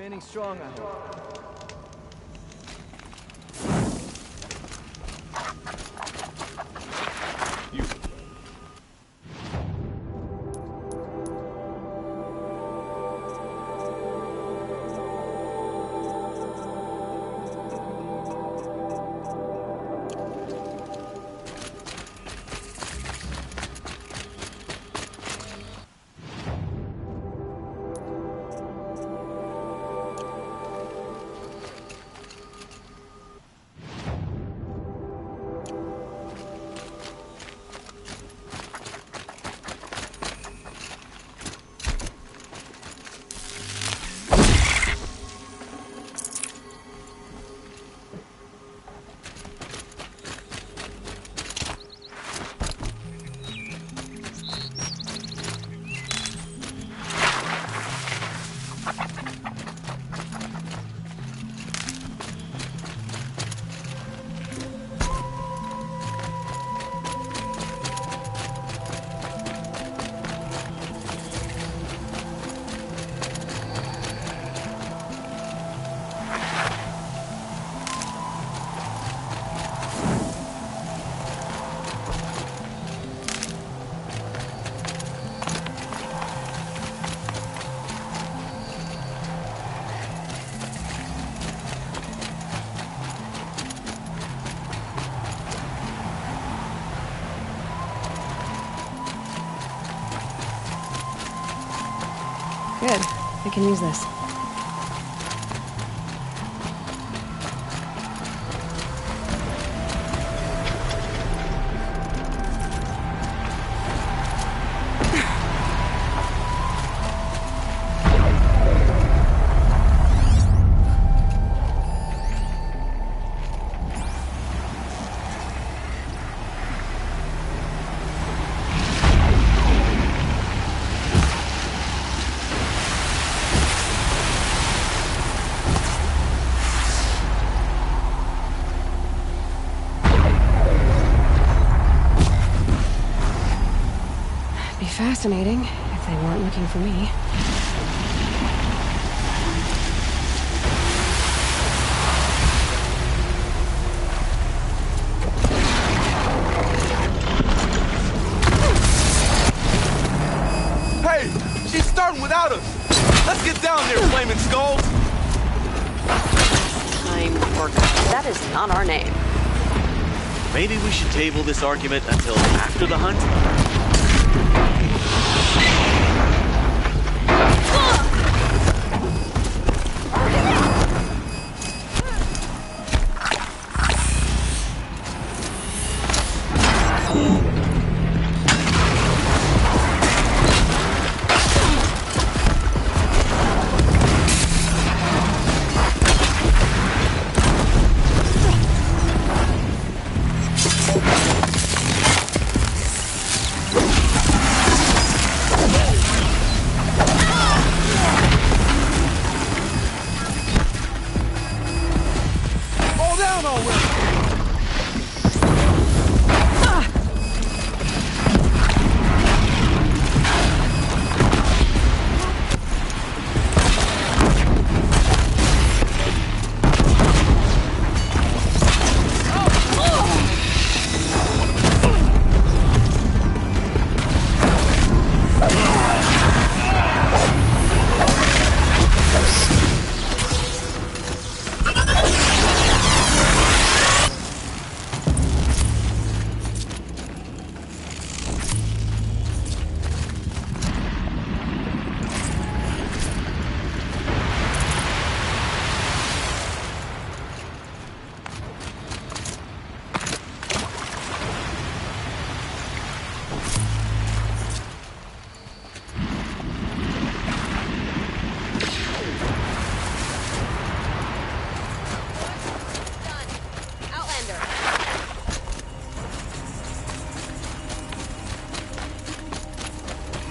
Remaining strong, I hope. Good. I can use this. Fascinating, if they weren't looking for me. Hey! She's starting without us! Let's get down there, flaming skulls! Time work. That is not our name. Maybe we should table this argument until after the hunt?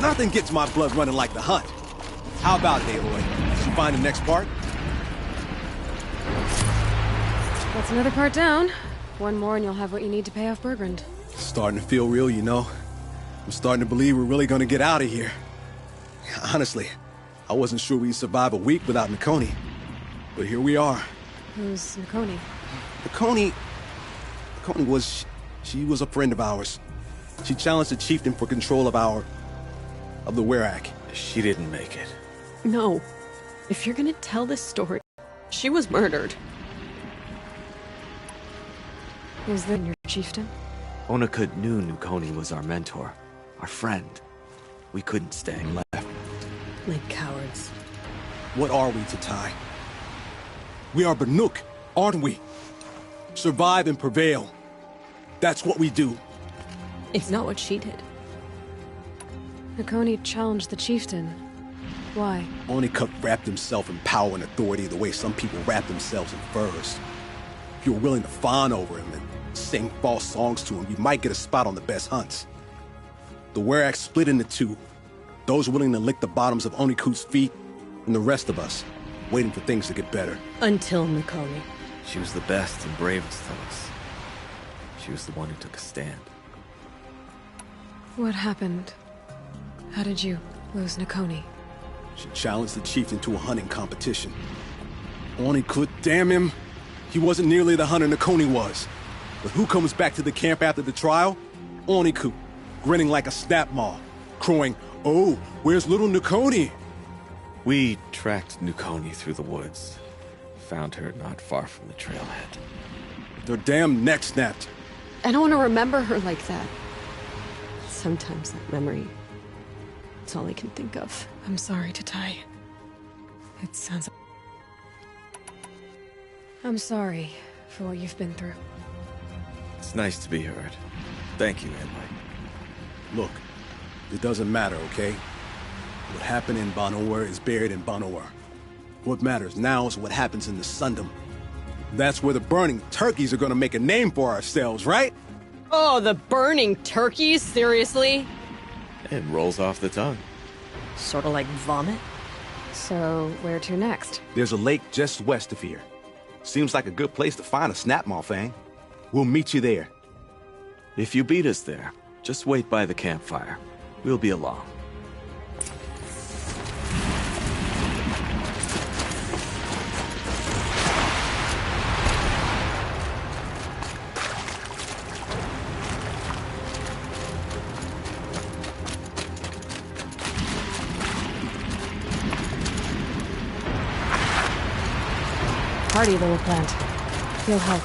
Nothing gets my blood running like the hunt. How about it, Aloy? Did you find the next part? That's another part down. One more and you'll have what you need to pay off Bergrund. Starting to feel real, you know. I'm starting to believe we're really gonna get out of here. Honestly, I wasn't sure we'd survive a week without Nakoni. But here we are. Who's Nakoni? Nakoni was... She was a friend of ours. She challenged the chieftain for control of the Werak. She didn't make it. No. If you're gonna tell this story, she was murdered. Is that your chieftain? Onakut knew Nukoni was our mentor, our friend. We couldn't stay left. Like cowards. What are we, Tatai? We are Banuk, aren't we? Survive and prevail. That's what we do. It's not what she did. Nakoni challenged the chieftain. Why? Onakut wrapped himself in power and authority the way some people wrap themselves in furs. If you were willing to fawn over him and sing false songs to him, you might get a spot on the best hunts. The Werak split into two. Those willing to lick the bottoms of Onikut's feet, and the rest of us, waiting for things to get better. Until Nakoni. She was the best and bravest of us. She was the one who took a stand. What happened? How did you lose Nakoni? She challenged the chieftain to a hunting competition. Onikut, damn him! He wasn't nearly the hunter Nakoni was. But who comes back to the camp after the trial? Onikut, grinning like a snap maw, crowing, "Oh, where's little Nakoni?" We tracked Nukoni through the woods. Found her not far from the trailhead. Their damn neck snapped. I don't want to remember her like that. Sometimes that memory... it's all I can think of. I'm sorry, Tatai. It sounds... I'm sorry for what you've been through. It's nice to be heard. Thank you, Edward. Look, it doesn't matter, okay? What happened in Banowar is buried in Banowar. What matters now is what happens in the Sundom. That's where the burning turkeys are gonna make a name for ourselves, right? Oh, the burning turkeys? Seriously? It rolls off the tongue. Sort of like vomit? So, where to next? There's a lake just west of here. Seems like a good place to find a snapmaw fang. We'll meet you there. If you beat us there, just wait by the campfire. We'll be along. Party, little plant. Feel help.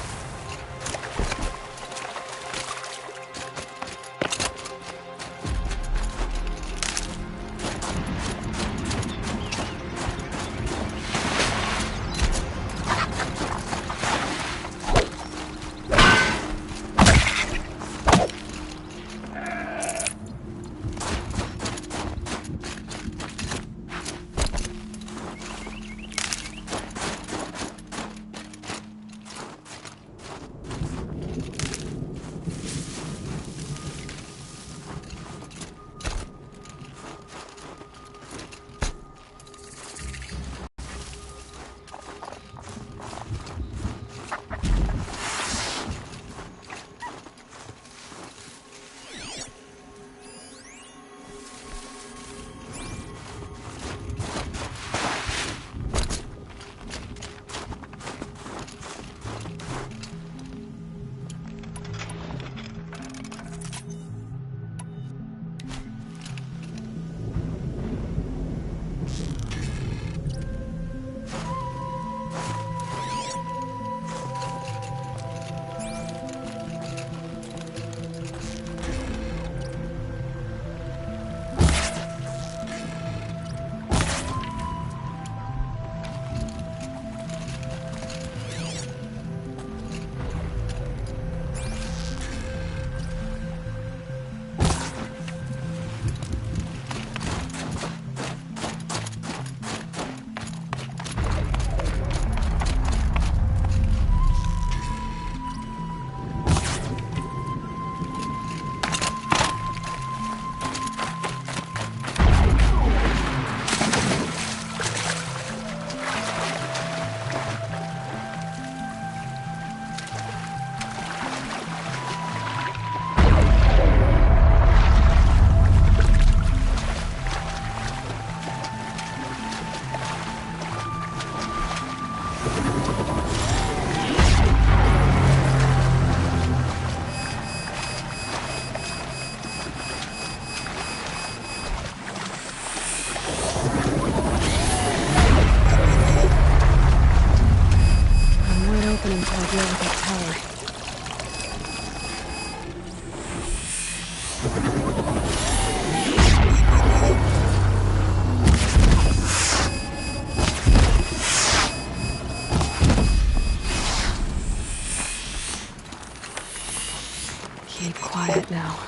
Keep quiet now.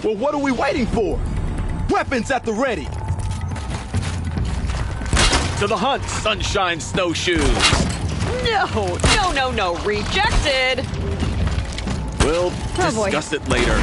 Well, what are we waiting for? Weapons at the ready! To the hunt, sunshine snowshoes! No, rejected! We'll boy. discuss it later.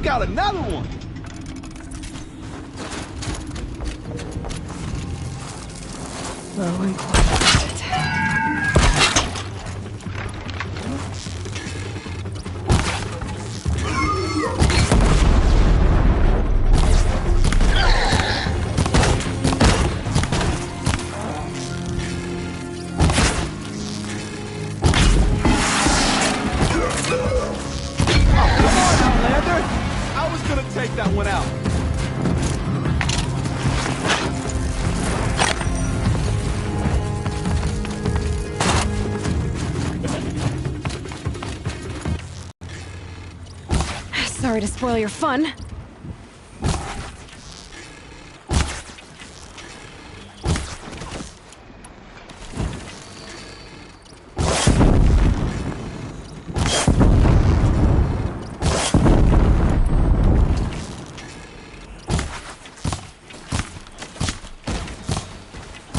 Got another one! Low and quiet. Take that one out. Sorry to spoil your fun.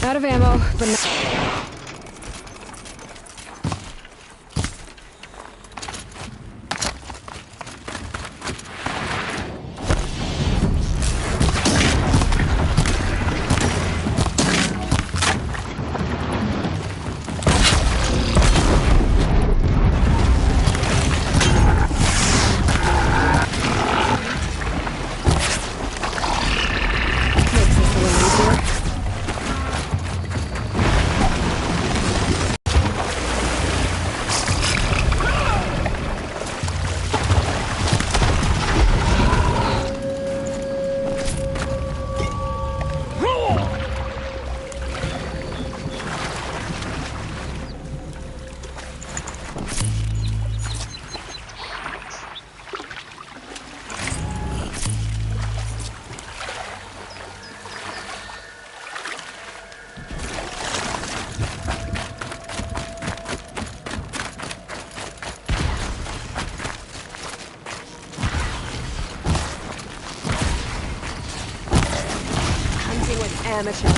Out of ammo, but not... an amateur.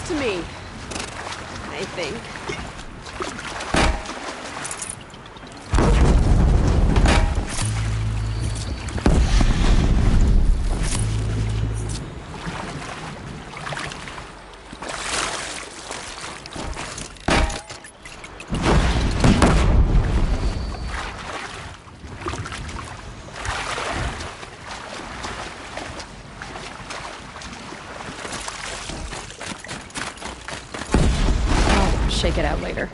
To me, I think. Shake it out later.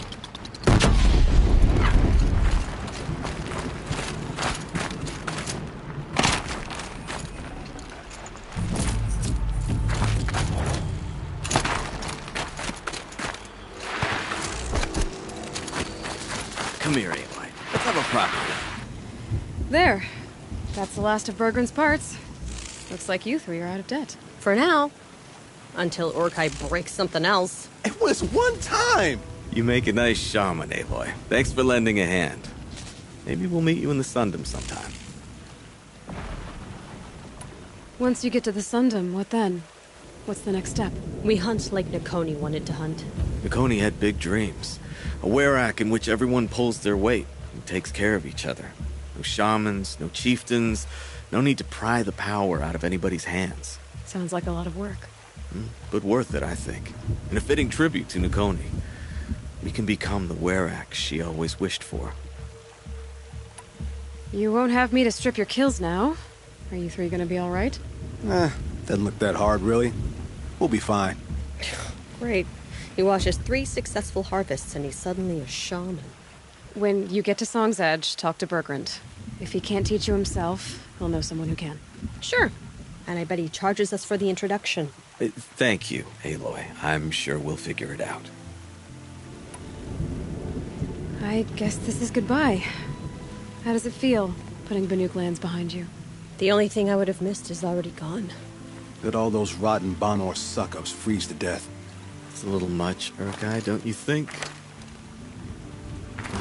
Come here, Aloy. Let's have a proper look. There. That's the last of Bergren's parts. Looks like you three are out of debt. For now. Until Orkai breaks something else. It was one time! You make a nice shaman, Aloy. Thanks for lending a hand. Maybe we'll meet you in the Sundom sometime. Once you get to the Sundom, what then? What's the next step? We hunt like Nakoni wanted to hunt. Nakoni had big dreams. A werak in which everyone pulls their weight and takes care of each other. No shamans, no chieftains, no need to pry the power out of anybody's hands. Sounds like a lot of work. But worth it, I think. And a fitting tribute to Nakoni. We can become the werak she always wished for. You won't have me to strip your kills now. Are you three gonna be alright? Doesn't look that hard, really. We'll be fine. Great. He watches 3 successful harvests and he's suddenly a shaman. When you get to Song's Edge, talk to Bergrand. If he can't teach you himself, he'll know someone who can. Sure. And I bet he charges us for the introduction. Thank you, Aloy. I'm sure we'll figure it out. I guess this is goodbye. How does it feel, putting Banuk lands behind you? The only thing I would have missed is already gone. Did all those rotten Banor suck-ups freeze to death? It's a little much, Urkai, don't you think?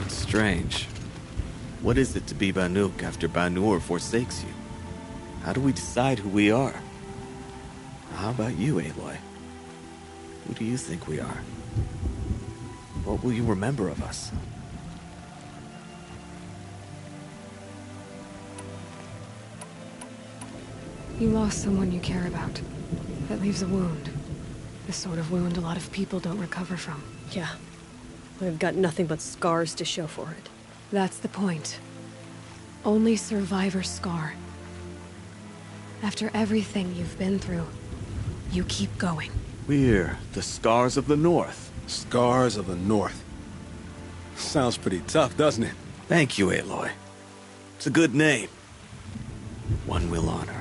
It's strange. What is it to be Banuk after Banur forsakes you? How do we decide who we are? How about you, Aloy? Who do you think we are? What will you remember of us? You lost someone you care about. That leaves a wound. The sort of wound a lot of people don't recover from. Yeah. I've got nothing but scars to show for it. That's the point. Only survivor's scar. After everything you've been through, you keep going. We're the Scars of the North. Scars of the North. Sounds pretty tough, doesn't it? Thank you, Aloy. It's a good name. One we'll honor.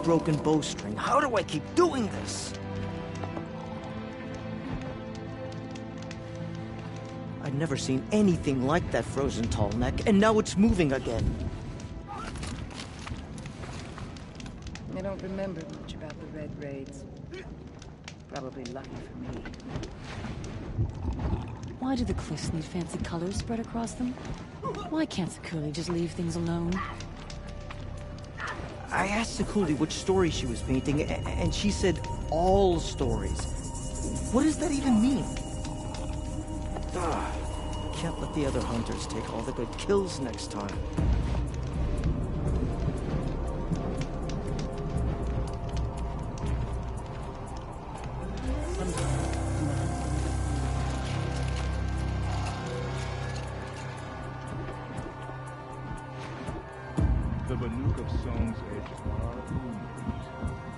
broken bowstring. How do I keep doing this? I'd never seen anything like that frozen tall neck, and now it's moving again. I don't remember much about the Red Raids. Probably lucky for me. Why do the cliffs need fancy colors spread across them? Why can't Sakuli just leave things alone? I asked Sakuli which story she was painting, and she said all stories. What does that even mean? Can't let the other hunters take all the good kills next time. The Banuk of Song's Edge are wounds,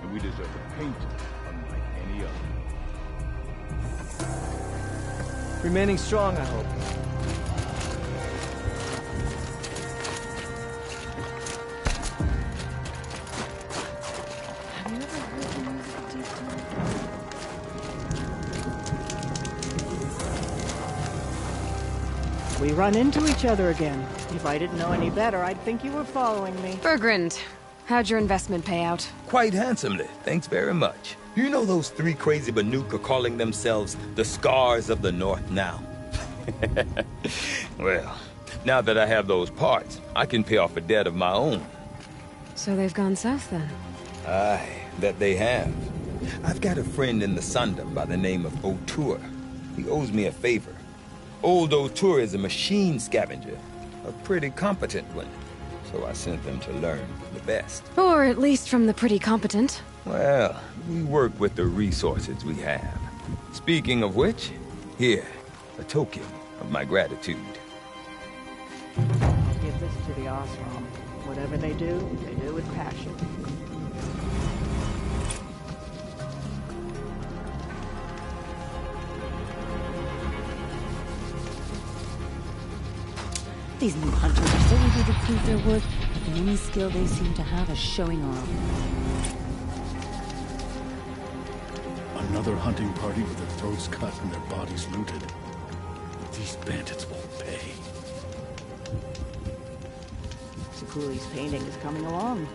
and we deserve a painting unlike any other. Remaining strong, I hope. Have you ever heard the music of deep time? We run into each other again. If I didn't know any better, I'd think you were following me. Bergrand, how'd your investment pay out? Quite handsomely, thanks very much. You know those three crazy Banuk are calling themselves the Scars of the North now? Well, now that I have those parts, I can pay off a debt of my own. So they've gone south then? Aye, that they have. I've got a friend in the Sundom by the name of O'Toole. He owes me a favor. Old O'Toole is a machine scavenger, a pretty competent one. So I sent them to learn the best. Or at least from the pretty competent. Well, we work with the resources we have. Speaking of which, here, a token of my gratitude. I'll give this to the Osram. Whatever they do with passion. These new hunters are so eager to prove their worth, but the only skill they seem to have is showing off. Another hunting party with their throats cut and their bodies looted. These bandits won't pay. Sakuli's painting is coming along.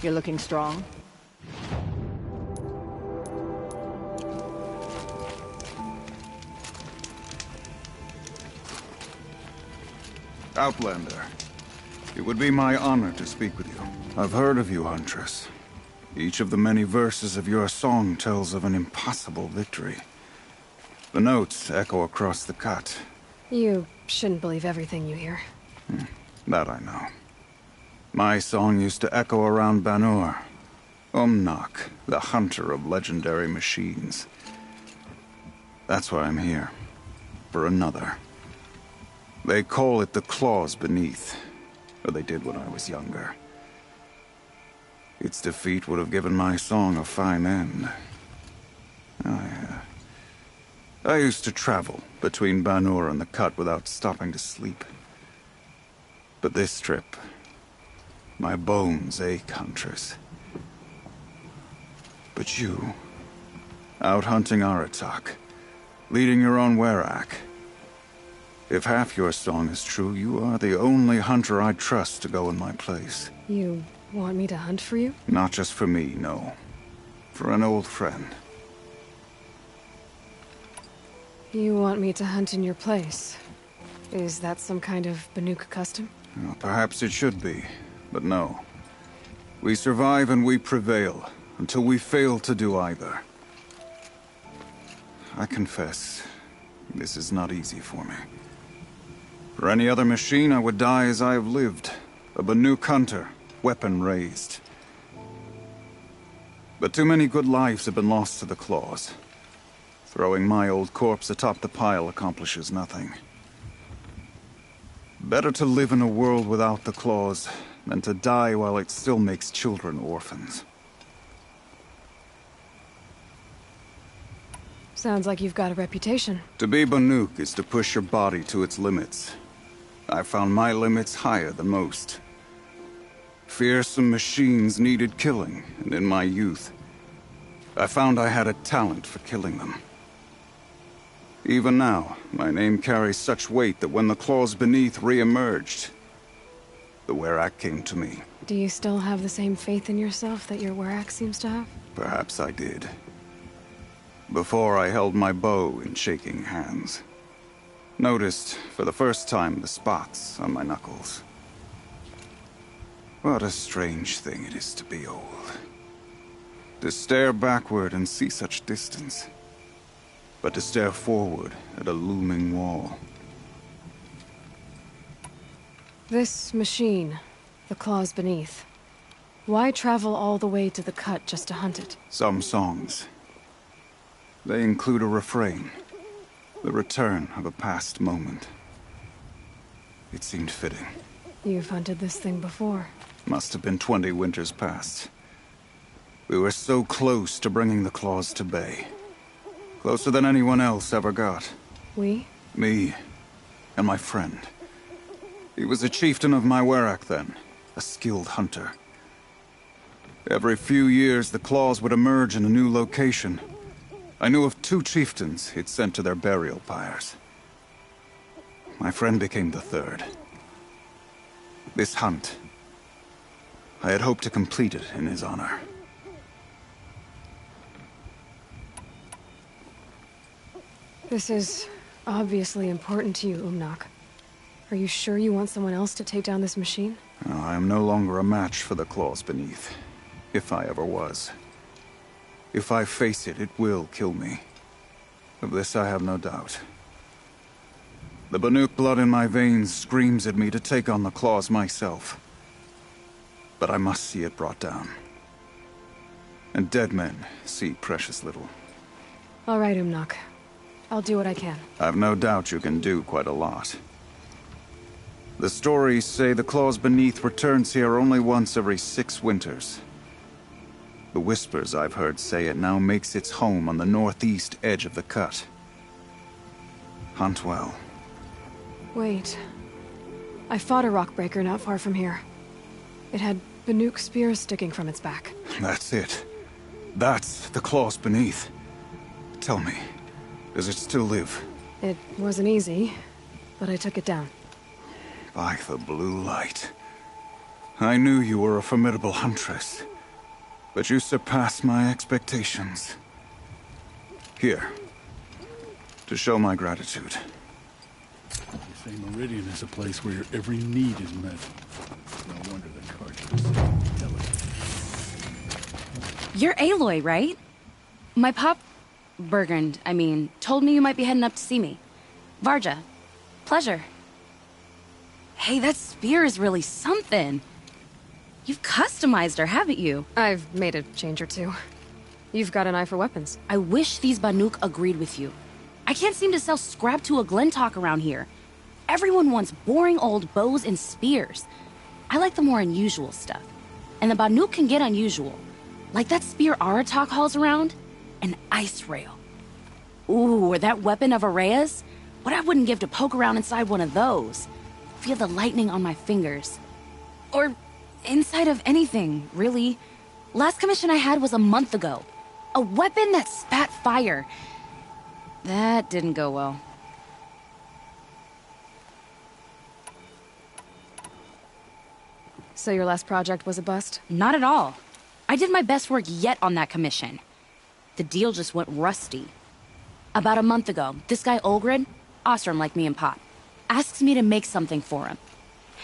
You're looking strong. Outlander, it would be my honor to speak with you. I've heard of you, Huntress. Each of the many verses of your song tells of an impossible victory. The notes echo across the cut. You shouldn't believe everything you hear. That I know. My song used to echo around Banur. Umnak, the hunter of legendary machines. That's why I'm here. For another. They call it the claws beneath. Or they did when I was younger. Its defeat would have given my song a fine end. I used to travel between Banur and the Cut without stopping to sleep. But this trip, my bones ache, Huntress. But you, out hunting Aratak, leading your own Werak. If half your song is true, you are the only hunter I trust to go in my place. You want me to hunt for you? Not just for me, no. For an old friend. You want me to hunt in your place? Is that some kind of Banuk custom? Well, perhaps it should be, but no. We survive and we prevail, until we fail to do either. I confess, this is not easy for me. For any other machine, I would die as I have lived. A Banuk hunter, weapon raised. But too many good lives have been lost to the claws. Throwing my old corpse atop the pile accomplishes nothing. Better to live in a world without the claws than to die while it still makes children orphans. Sounds like you've got a reputation. To be Banuk is to push your body to its limits. I found my limits higher than most. Fearsome machines needed killing, and in my youth, I found I had a talent for killing them. Even now, my name carries such weight that when the claws beneath re-emerged, the Werak came to me. Do you still have the same faith in yourself that your Werak seems to have? Perhaps I did. Before I held my bow in shaking hands. Noticed, for the first time, the spots on my knuckles. What a strange thing it is to be old. To stare backward and see such distance. But to stare forward at a looming wall. This machine, the claws beneath. Why travel all the way to the Cut just to hunt it? Some songs. They include a refrain. The return of a past moment. It seemed fitting. You've hunted this thing before. Must have been 20 winters past. We were so close to bringing the claws to bay. Closer than anyone else ever got. We? Me. And my friend. He was a chieftain of my Werak then. A skilled hunter. Every few years, the claws would emerge in a new location. I knew of 2 chieftains he'd sent to their burial pyres. My friend became the 3rd. This hunt, I had hoped to complete it in his honor. This is obviously important to you, Umnak. Are you sure you want someone else to take down this machine? I am no longer a match for the claws beneath, if I ever was. If I face it, it will kill me. Of this I have no doubt. The Banuk blood in my veins screams at me to take on the claws myself. But I must see it brought down. And dead men see precious little. All right, Umnak. I'll do what I can. I've no doubt you can do quite a lot. The stories say the claws beneath returns here only once every 6 winters. The whispers I've heard say it now makes its home on the northeast edge of the Cut. Hunt well. Wait. I fought a rockbreaker not far from here. It had Banuk spears sticking from its back. That's it. That's the claws beneath. Tell me, does it still live? It wasn't easy, but I took it down. By the blue light. I knew you were a formidable huntress. but you surpass my expectations. Here, to show my gratitude. They say Meridian is a place where your every need is met. No wonder the cards are so delicate. You're Aloy, right? My pop... Bergund, I mean, told me you might be heading up to see me. Varja. Pleasure. Hey, that spear is really something. You've customized her, haven't you? I've made a change or two. You've got an eye for weapons. I wish these Banuk agreed with you. I can't seem to sell scrap to a Glentalk around here. Everyone wants boring old bows and spears. I like the more unusual stuff. And the Banuk can get unusual. Like that spear Aratok hauls around. An ice rail. Ooh, or that weapon of Araea's? What I wouldn't give to poke around inside one of those. Feel the lightning on my fingers. Or inside of anything, really. Last commission I had was a month ago. A weapon that spat fire. That didn't go well. So your last project was a bust? Not at all. I did my best work yet on that commission. The deal just went rusty. About a month ago, this guy Olgrid, Ostrom like me and Pop, asks me to make something for him.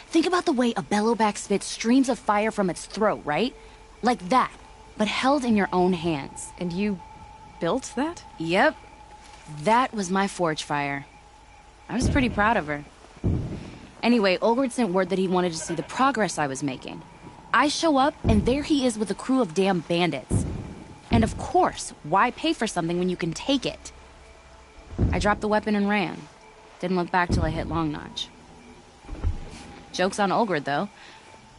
Think about the way a bellowback spits streams of fire from its throat, right? Like that, but held in your own hands. And you built that? Yep. That was my forge fire. I was pretty proud of her. Anyway, Olgrid sent word that he wanted to see the progress I was making. I show up, and there he is with a crew of damn bandits. And of course, why pay for something when you can take it? I dropped the weapon and ran. Didn't look back till I hit Long Notch. Joke's on Olgrid, though.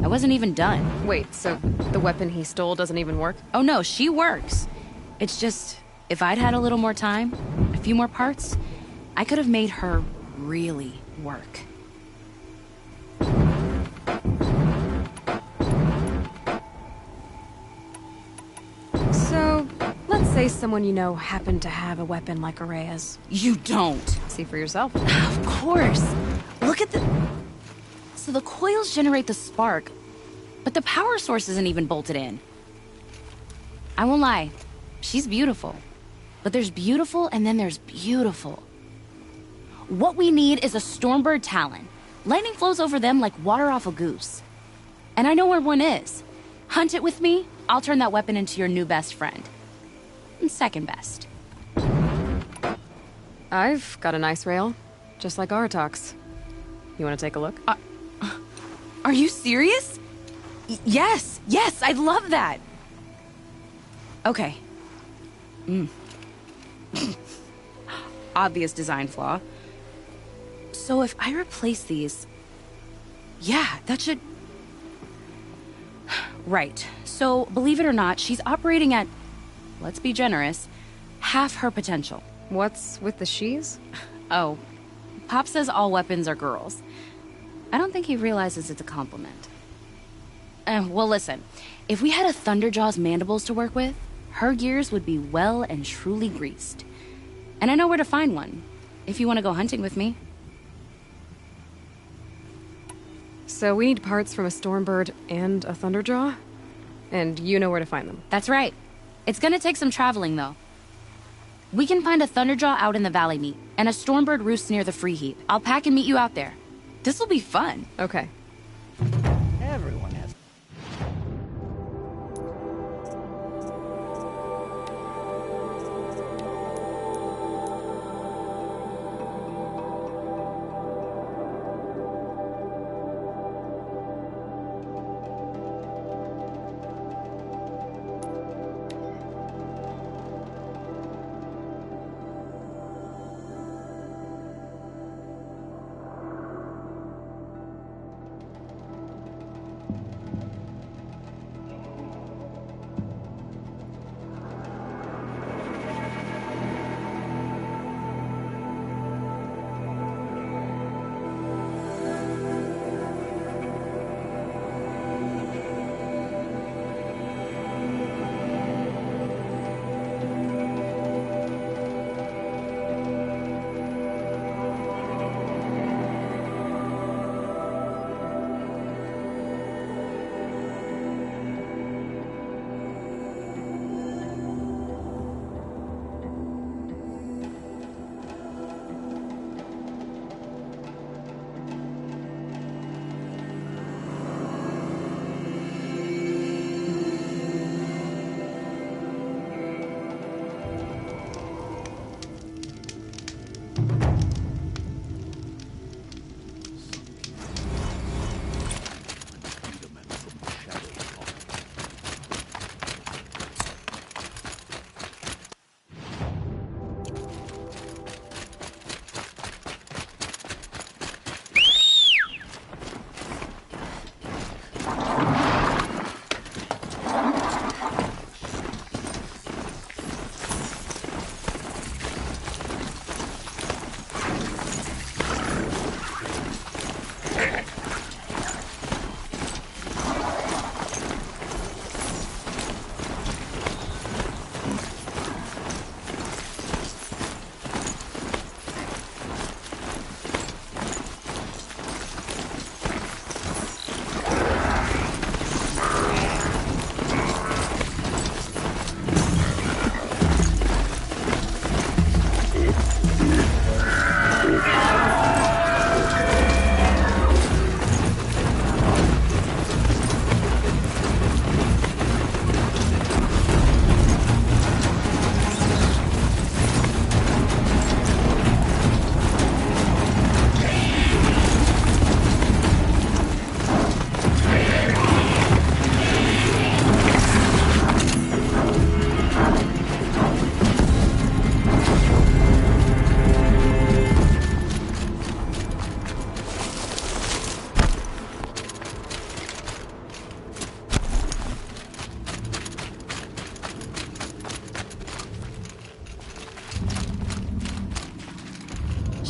I wasn't even done. Wait, so the weapon he stole doesn't even work? Oh no, she works. It's just, if I'd had a little more time, a few more parts, I could have made her really work. So, let's say someone you know happened to have a weapon like Araea's. You don't. See for yourself. Of course. Look at the... So the coils generate the spark, but the power source isn't even bolted in. I won't lie. She's beautiful. But there's beautiful and then there's beautiful. What we need is a Stormbird Talon. Lightning flows over them like water off a goose. And I know where one is. Hunt it with me, I'll turn that weapon into your new best friend. And second best. I've got an ice rail, just like Aratok's. You want to take a look? Are you serious? Yes, I'd love that. Okay. Obvious design flaw. So if I replace these... Yeah, that should... Right. So, believe it or not, she's operating at, let's be generous, half her potential. What's with the she's? Oh, Pop says all weapons are girls. I don't think he realizes it's a compliment. Well, listen. If we had a Thunderjaw's mandibles to work with, her gears would be well and truly greased. And I know where to find one, if you want to go hunting with me. So we need parts from a Stormbird and a Thunderjaw? And you know where to find them? That's right. It's gonna take some traveling, though. We can find a Thunderjaw out in the Valley Meet, and a Stormbird roosts near the Free Heap. I'll pack and meet you out there. This'll be fun. Okay. Everyone has.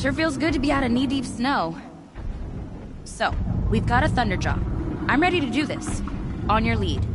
Sure feels good to be out of knee-deep snow. So, we've got a Thunderjaw. I'm ready to do this. On your lead.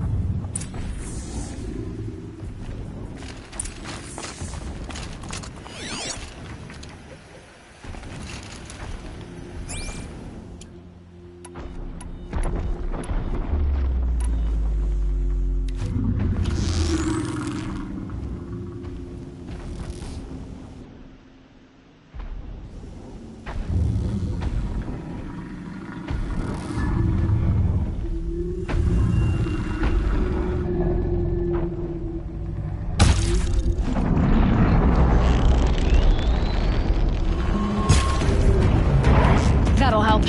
That'll help.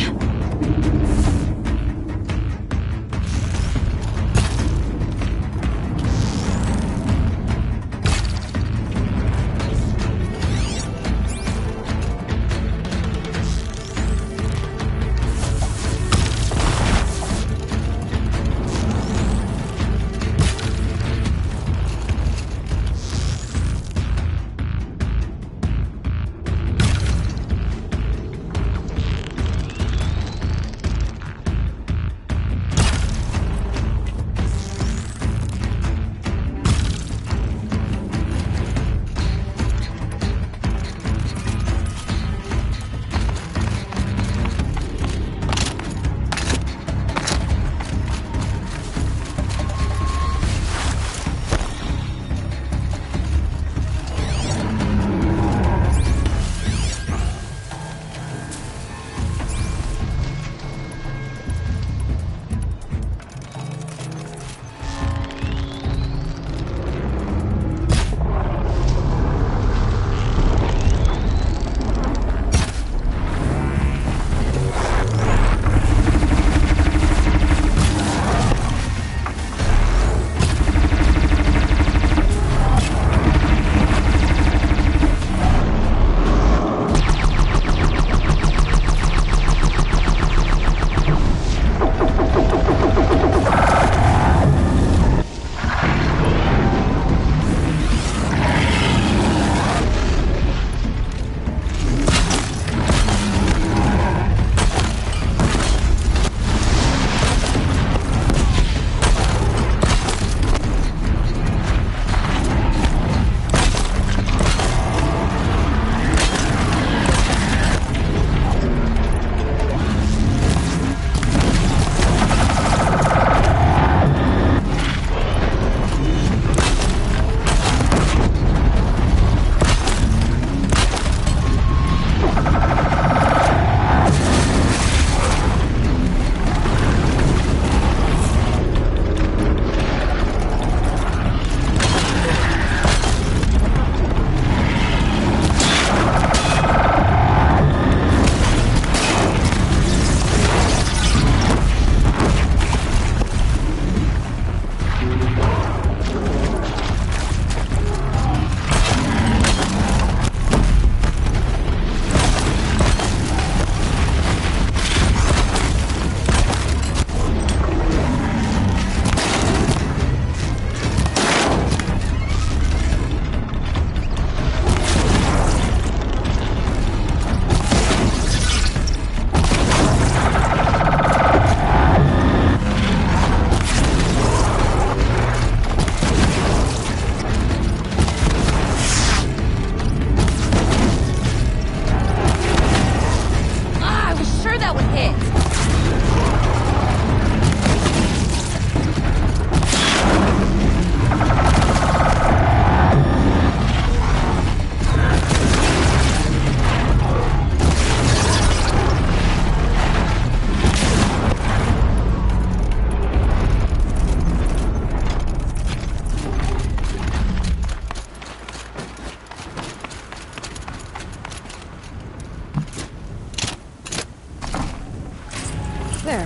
There.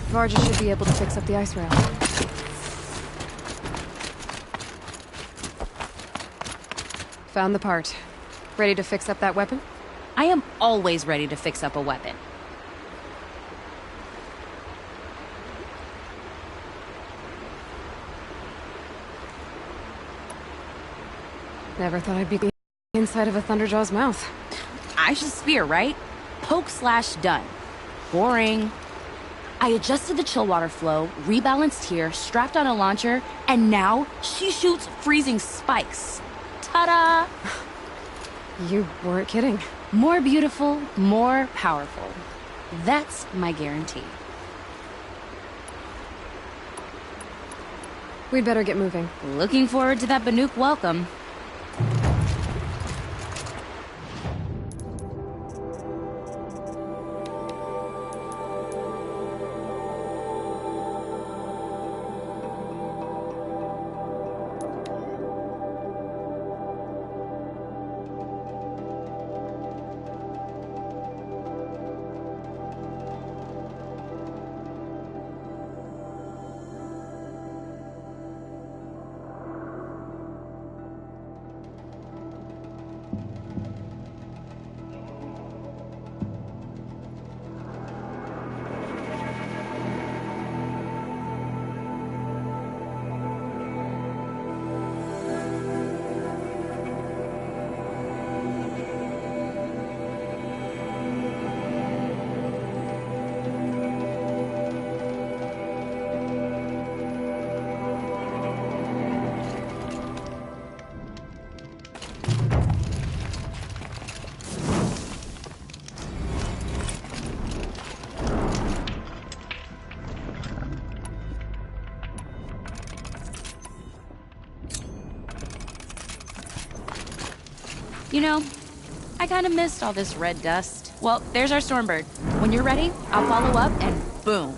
Vargas should be able to fix up the ice rail. Found the part. Ready to fix up that weapon? I am always ready to fix up a weapon. Never thought I'd be inside of a Thunderjaw's mouth. Nice spear, right? Poke slash done. Boring. I adjusted the chill water flow, rebalanced here, strapped on a launcher, and now she shoots freezing spikes. Ta-da! You weren't kidding. More beautiful, more powerful. That's my guarantee. We'd better get moving. Looking forward to that Banuk welcome. You know, I kind of missed all this red dust. Well, there's our Stormbird. When you're ready, I'll follow up and boom.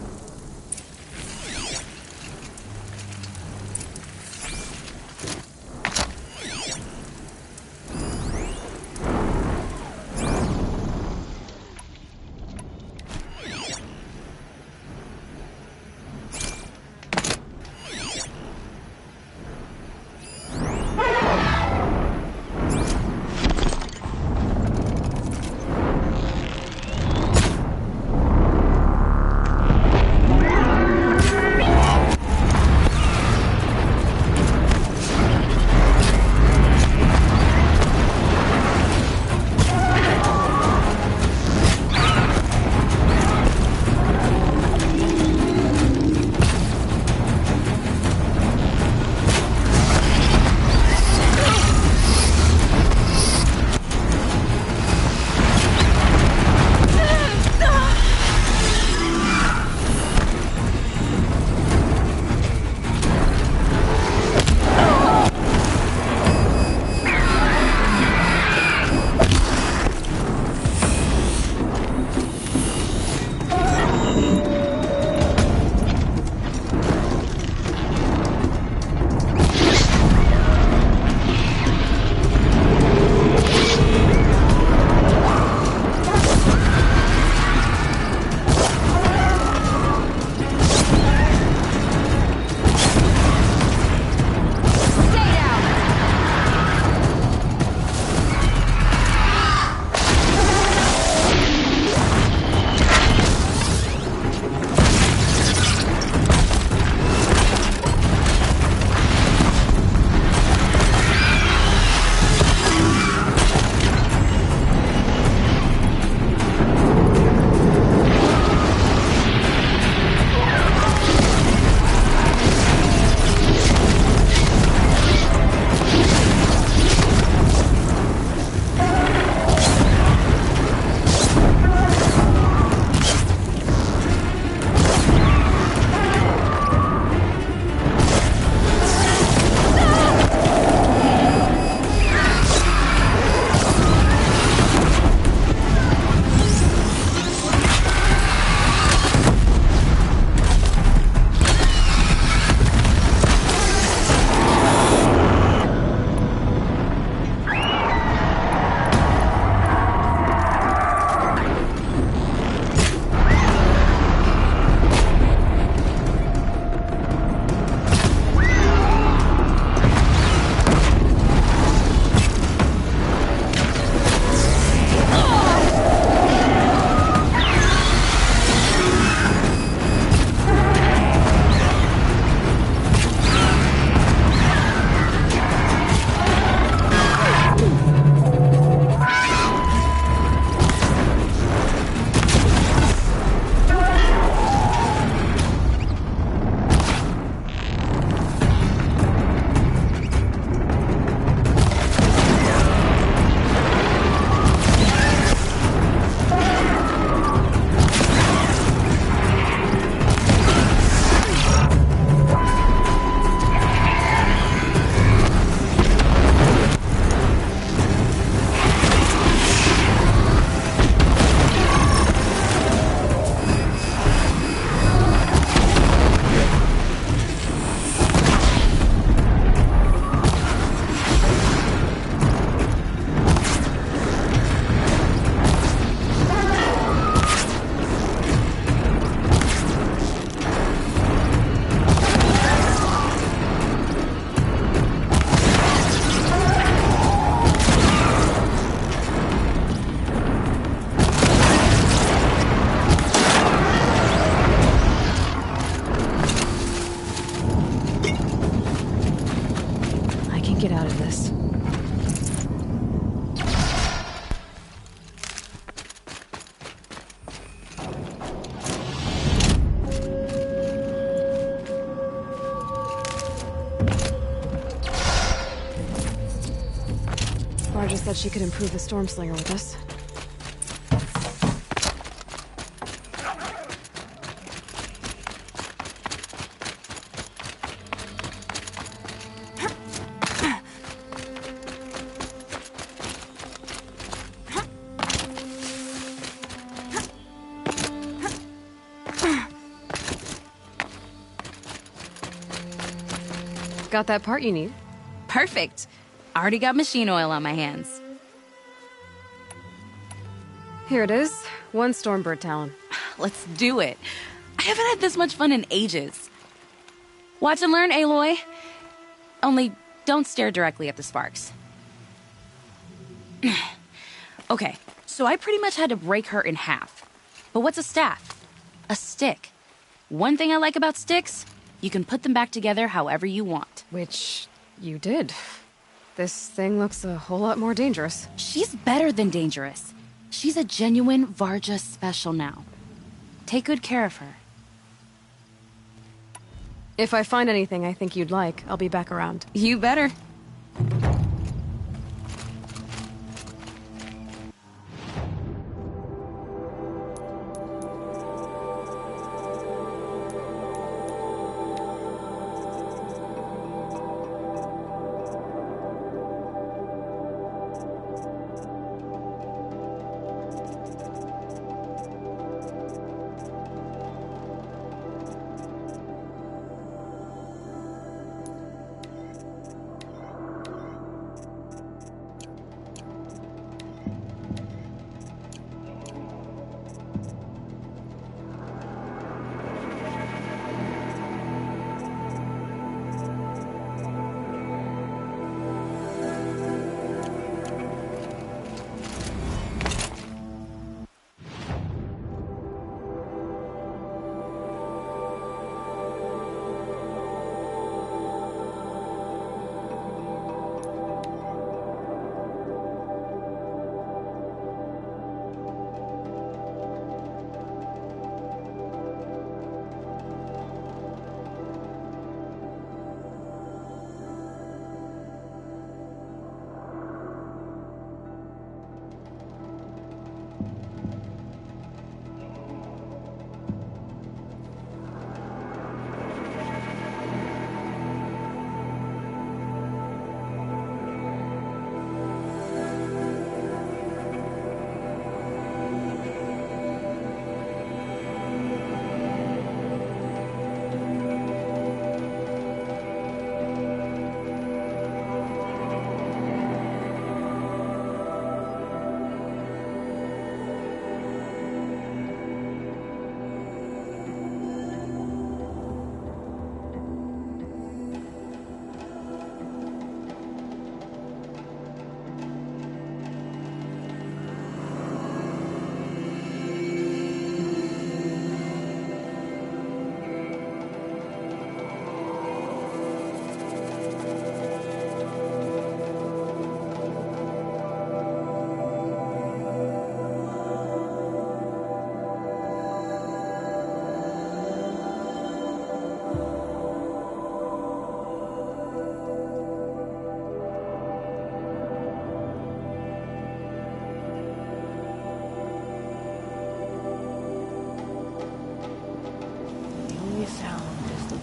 get out of this. Marja said she could improve the Storm Slinger with us. Got that part you need? Perfect. Already got machine oil on my hands. Here it is. 1 Stormbird Talon. Let's do it. I haven't had this much fun in ages. Watch and learn, Aloy. Only don't stare directly at the sparks. Okay, so I pretty much had to break her in half. But what's a staff? A stick. One thing I like about sticks, you can put them back together however you want. Which you did. This thing looks a whole lot more dangerous. She's better than dangerous. She's a genuine Varja special now. Take good care of her. If I find anything I think you'd like, I'll be back around. You better.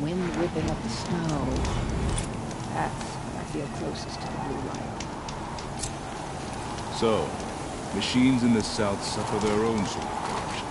Wind whipping up the snow. That's when I feel closest to the blue light. So, machines in the south suffer their own sort of corruption.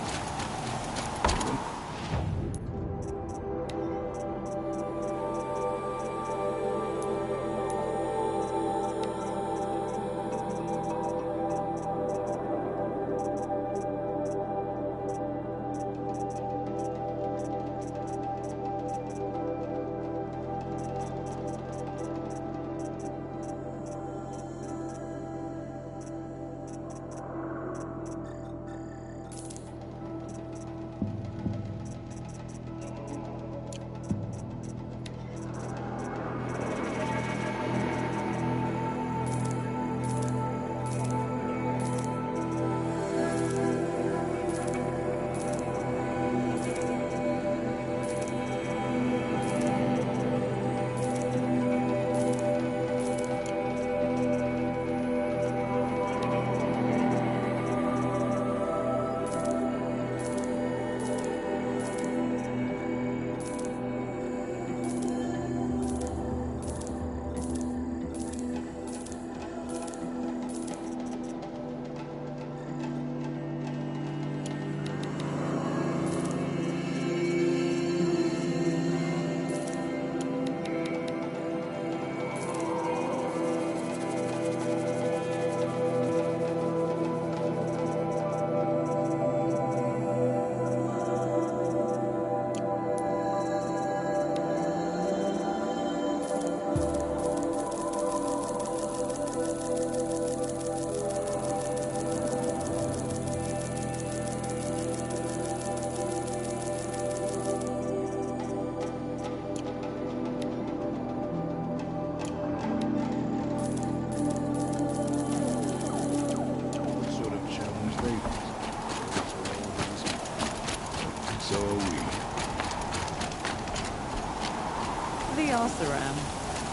around,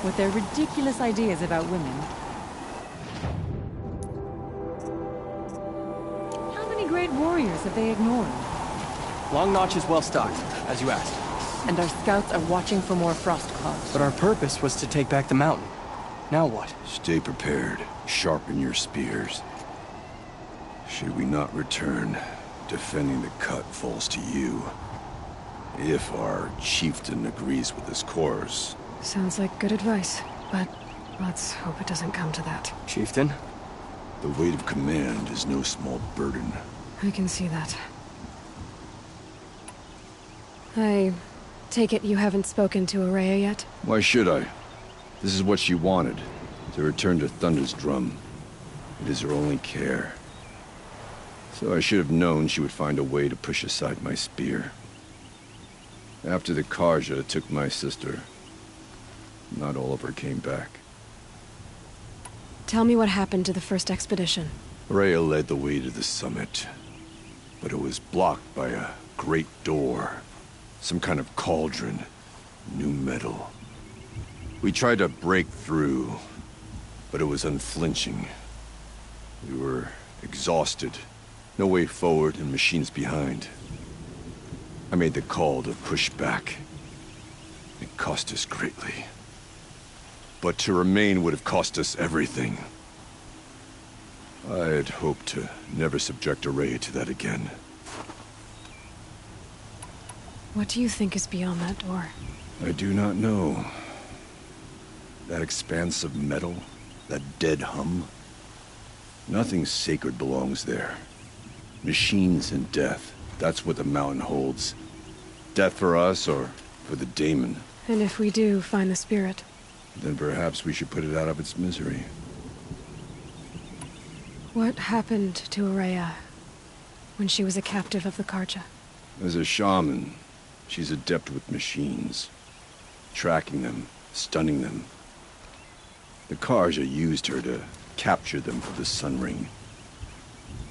with their ridiculous ideas about women. How many great warriors have they ignored? Long Notch is well stocked, as you asked. And our scouts are watching for more frost clouds. But our purpose was to take back the mountain. Now what? Stay prepared. Sharpen your spears. Should we not return, defending the cut falls to you. If our chieftain agrees with this course. Sounds like good advice, but let's hope it doesn't come to that. Chieftain? The weight of command is no small burden. I can see that. I take it you haven't spoken to Araea yet? Why should I? This is what she wanted, to return to Thunder's drum. It is her only care. So I should have known she would find a way to push aside my spear. After the Karja took my sister, not all of her came back. Tell me what happened to the first expedition. Araea led the way to the summit, but it was blocked by a great door. Some kind of cauldron, new metal. We tried to break through, but it was unflinching. We were exhausted, no way forward and machines behind. I made the call to push back. It cost us greatly. But to remain would have cost us everything. I had hoped to never subject Araea to that again. What do you think is beyond that door? I do not know. That expanse of metal, that dead hum. Nothing sacred belongs there. Machines and death, that's what the mountain holds. Death for us or for the daemon. And if we do find the spirit? Then perhaps we should put it out of its misery. What happened to Araea when she was a captive of the Karja? As a shaman, she's adept with machines. Tracking them, stunning them. The Karja used her to capture them for the Sun Ring,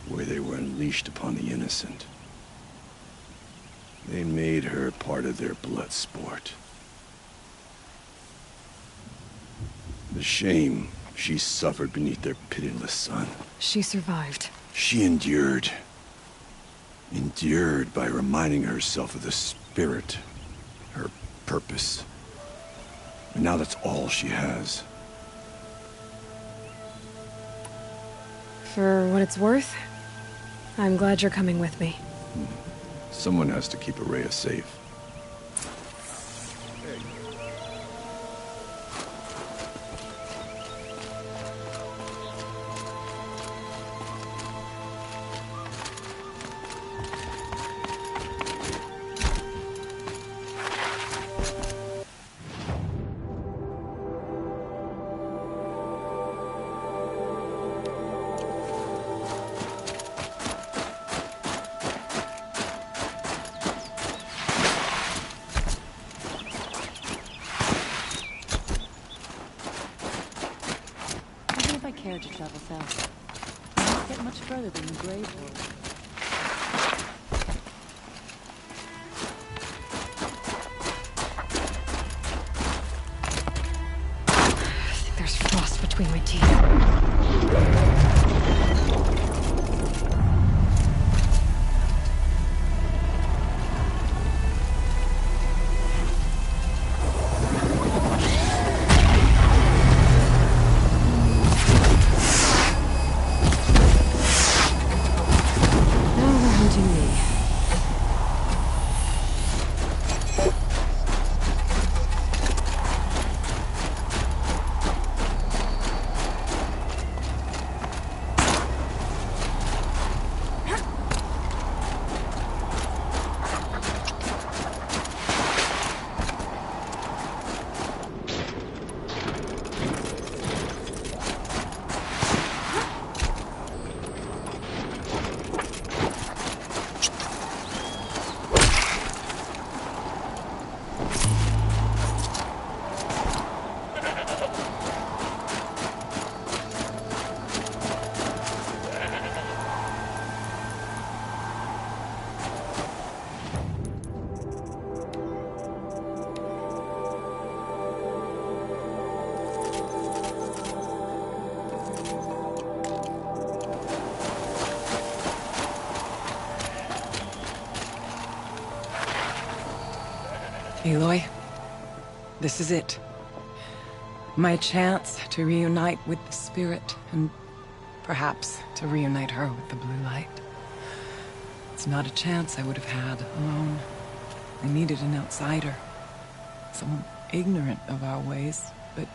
where they were unleashed upon the innocent. They made her part of their blood sport. The shame she suffered beneath their pitiless sun. She survived. She endured. Endured by reminding herself of the spirit, her purpose. And now that's all she has. For what it's worth, I'm glad you're coming with me. Someone has to keep Araea safe. Care to travel south. You won't get much further than the grave world. I think there's frost between my teeth. Aloy, this is it. My chance to reunite with the spirit, and perhaps to reunite her with the blue light. It's not a chance I would have had alone. I needed an outsider. Someone ignorant of our ways, but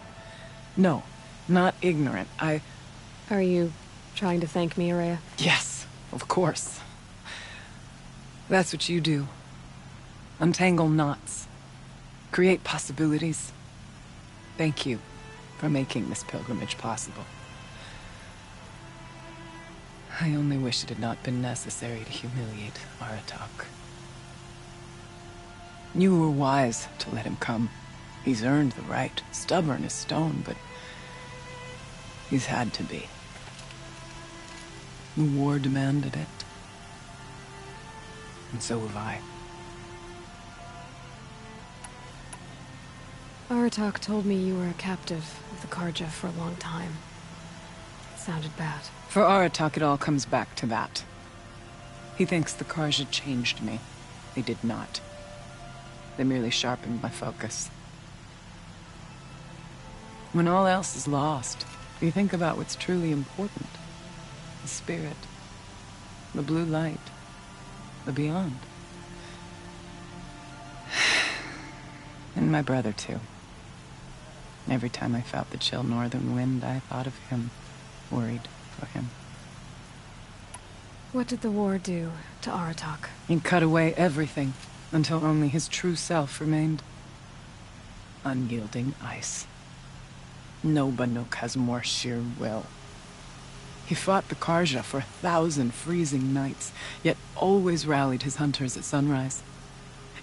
no, not ignorant. Are you trying to thank me, Araea? Yes, of course. That's what you do. Untangle knots. Create possibilities. Thank you for making this pilgrimage possible. I only wish it had not been necessary to humiliate Aratak. You were wise to let him come. He's earned the right. Stubborn as stone, but he's had to be. The war demanded it. And so have I. Aratak told me you were a captive of the Karja for a long time. It sounded bad. For Aratak, it all comes back to that. He thinks the Karja changed me. They did not. They merely sharpened my focus. When all else is lost, you think about what's truly important. The spirit. The blue light. The beyond. And my brother, too. Every time I felt the chill northern wind, I thought of him. Worried for him. What did the war do to Aratak? It cut away everything, until only his true self remained. Unyielding ice. No Banuk has more sheer will. He fought the Karja for 1,000 freezing nights, yet always rallied his hunters at sunrise.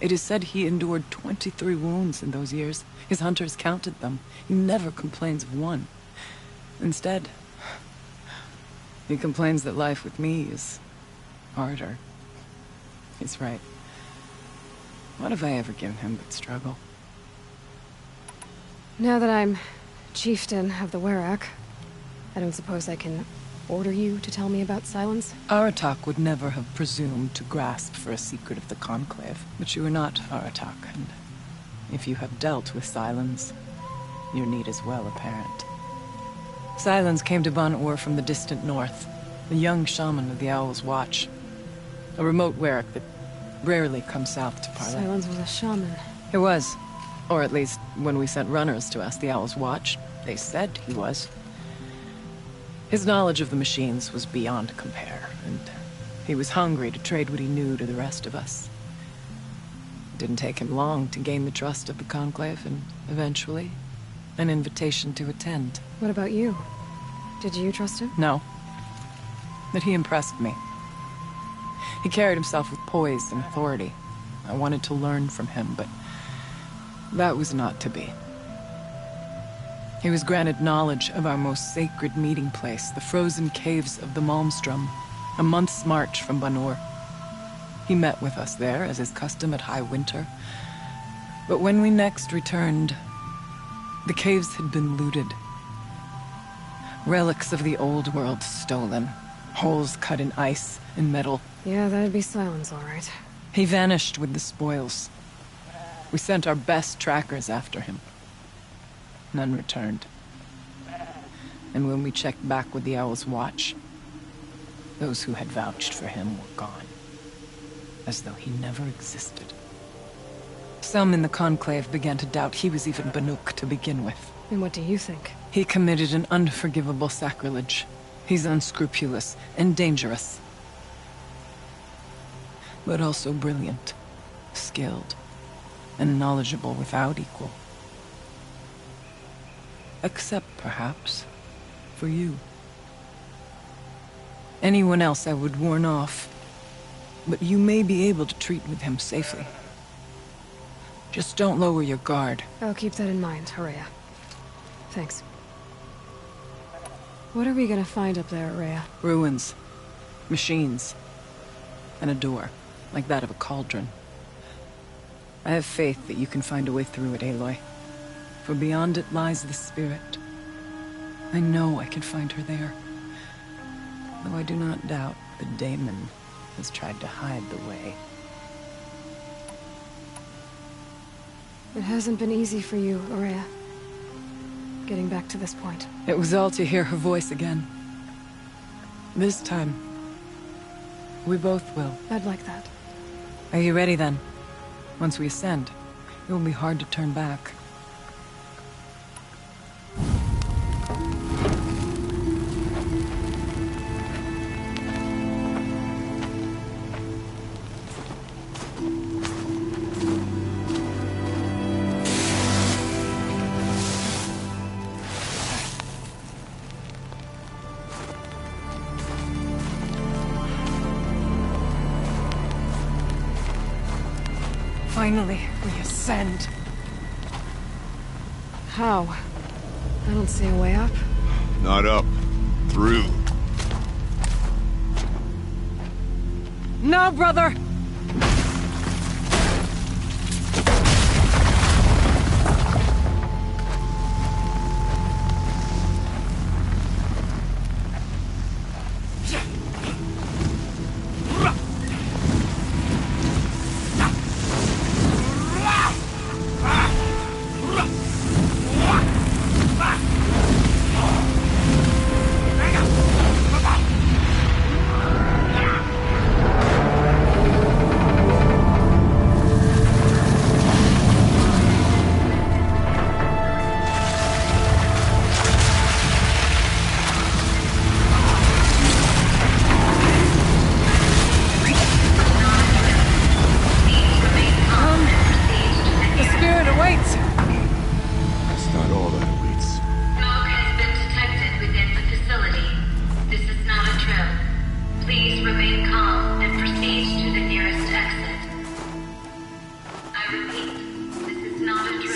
It is said he endured 23 wounds in those years. His hunters counted them. He never complains of one. Instead, he complains that life with me is harder. He's right. What have I ever given him but struggle? Now that I'm chieftain of the Werak, I don't suppose I can order you to tell me about Silence? Aratak would never have presumed to grasp for a secret of the Conclave. But you are not Aratak, and if you have dealt with Silence, your need is well apparent. Silence came to Ban-Ur from the distant north, a young shaman of the Owl's Watch. A remote Werak that rarely comes south to parley. Silence was a shaman. He was. Or at least, when we sent runners to ask the Owl's Watch, they said he was. His knowledge of the machines was beyond compare, and he was hungry to trade what he knew to the rest of us. It didn't take him long to gain the trust of the Conclave, and eventually, an invitation to attend. What about you? Did you trust him? No. But he impressed me. He carried himself with poise and authority. I wanted to learn from him, but that was not to be. He was granted knowledge of our most sacred meeting place, the frozen caves of the Malmstrom, a month's march from Ban-Ur. He met with us there, as is custom at high winter. But when we next returned, the caves had been looted. Relics of the old world stolen. Holes cut in ice and metal. Yeah, that'd be Silence, all right. He vanished with the spoils. We sent our best trackers after him. None returned. And when we checked back with the Owl's Watch, those who had vouched for him were gone. As though he never existed. Some in the Conclave began to doubt he was even Banuk to begin with. And what do you think? He committed an unforgivable sacrilege. He's unscrupulous and dangerous. But also brilliant, skilled, and knowledgeable without equal. Except, perhaps, for you. Anyone else I would warn off, but you may be able to treat with him safely. Just don't lower your guard. I'll keep that in mind, Araea. Thanks. What are we gonna find up there, Araea? Ruins, machines, and a door, like that of a cauldron. I have faith that you can find a way through it, Aloy. For beyond it lies the spirit. I know I can find her there. Though I do not doubt the daemon has tried to hide the way. It hasn't been easy for you, Araea. Getting back to this point. It was all to hear her voice again. This time, we both will. I'd like that. Are you ready then? Once we ascend, it will be hard to turn back. Finally, we ascend. How? I don't see a way up. Not up. Through. Now, brother!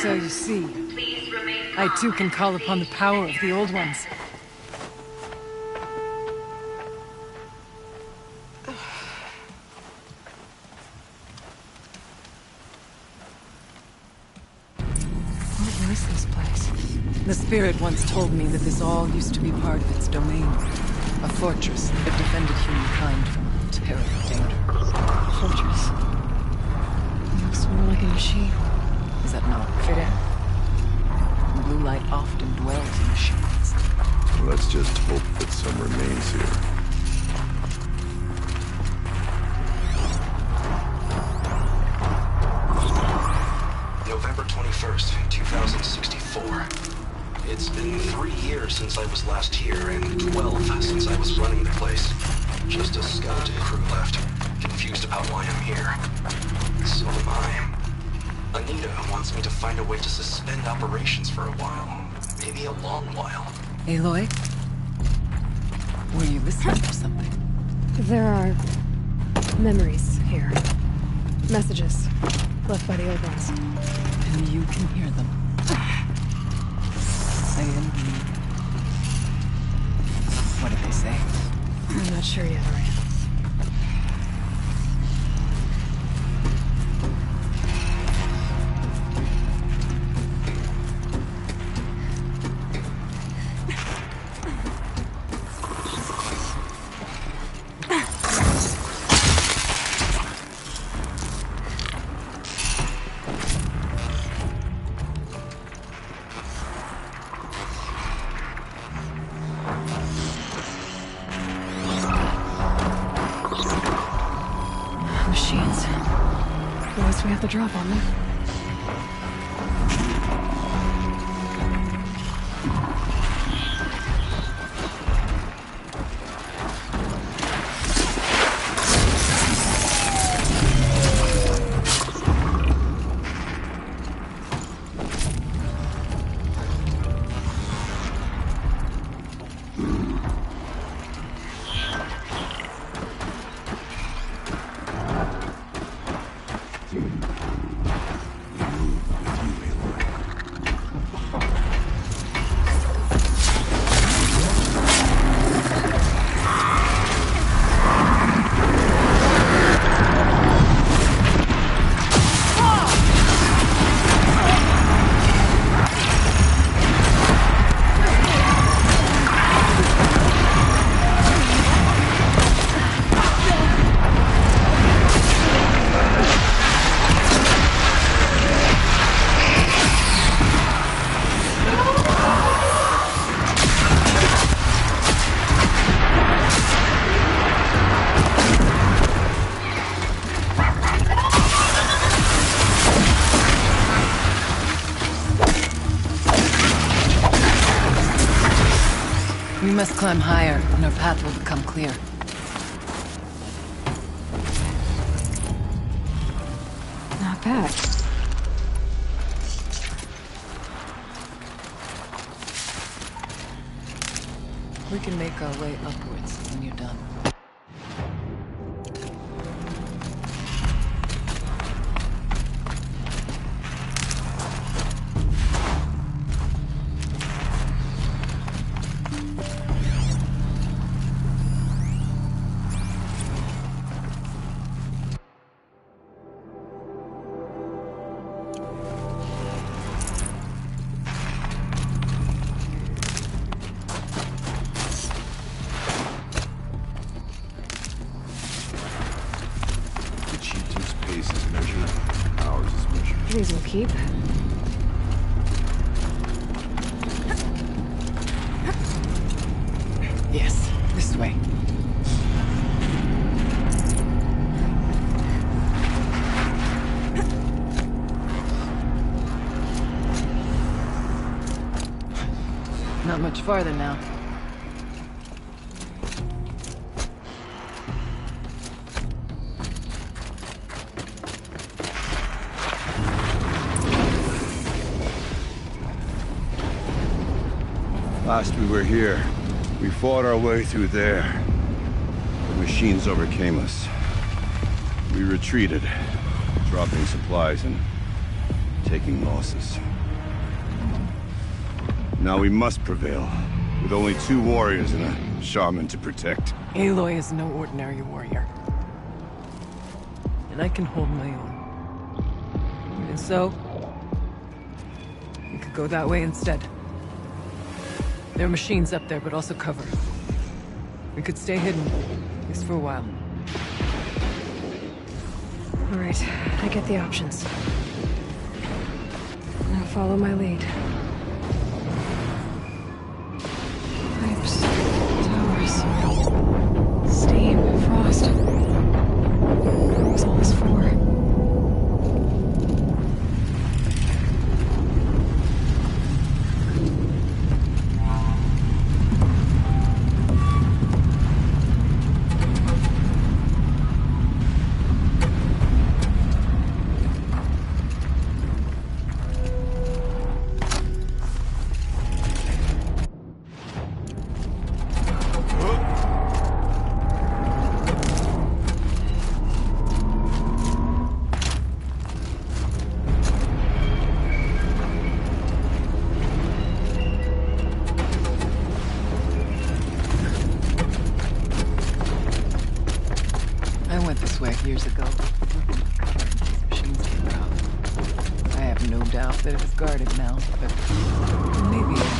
So you see, I too can call upon the power of the Old Ones. What was this place? The spirit once told me that this all used to be part of its domain. A fortress that defended humankind from terrible danger. Fortress? It looks more like a machine. Is that not fair? Blue light often dwells in machines. Let's just hope that some remains here. November 21st, 2064. It's been 3 years since I was last here, and 12 since I was running the place. Just a skeleton crew left, confused about why I'm here. So am I. Anita wants me to find a way to suspend operations for a while. Maybe a long while. Aloy? Were you listening for something? There are memories here. Messages left by the Old Ones. And you can hear them. Say and read. What did they say? I'm not sure yet, Araea. Machines. At least we have the drop on them. We must climb higher, and our path will become clear. Not bad. We can make our way upwards when you're done. These will keep. Yes, this way. Not much farther now. Last we were here, we fought our way through there. The machines overcame us. We retreated, dropping supplies and taking losses. Now we must prevail, with only 2 warriors and a shaman to protect. Aloy is no ordinary warrior. And I can hold my own. Even so, we could go that way instead. There are machines up there, but also cover. We could stay hidden, at least for a while. All right, I get the options. Now follow my lead. Pipes, towers, steam, frost. What was all this for? Years ago, machines came around. I have no doubt that it was guarded now, but maybe I'm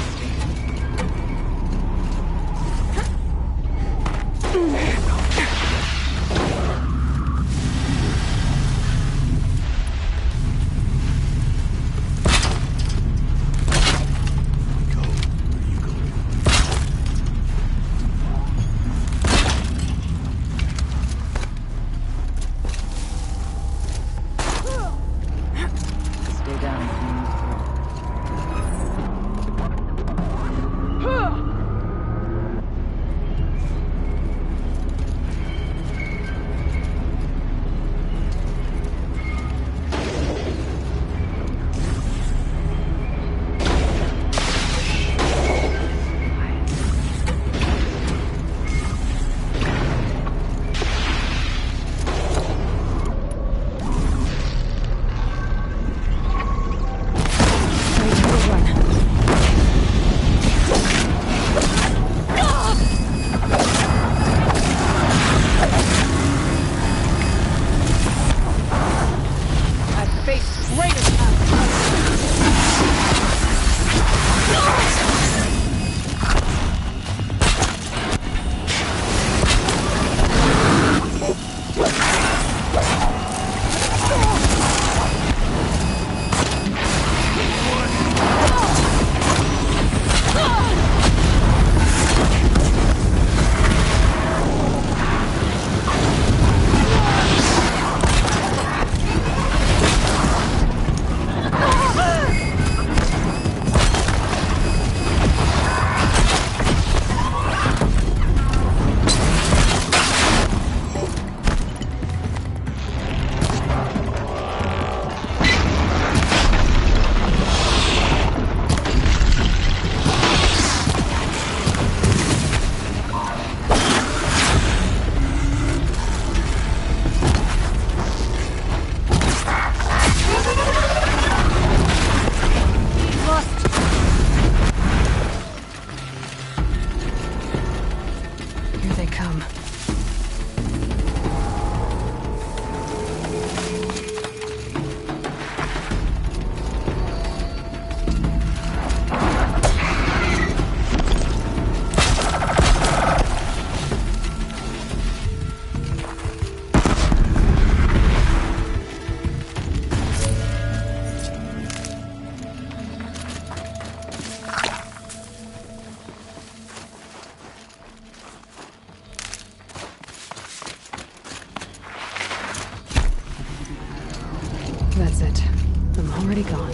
gone.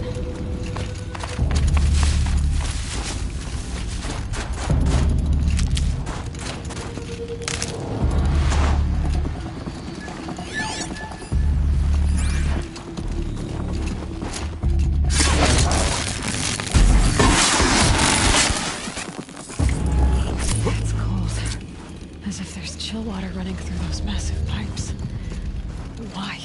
It's cold. As if there's chill water running through those massive pipes. Why?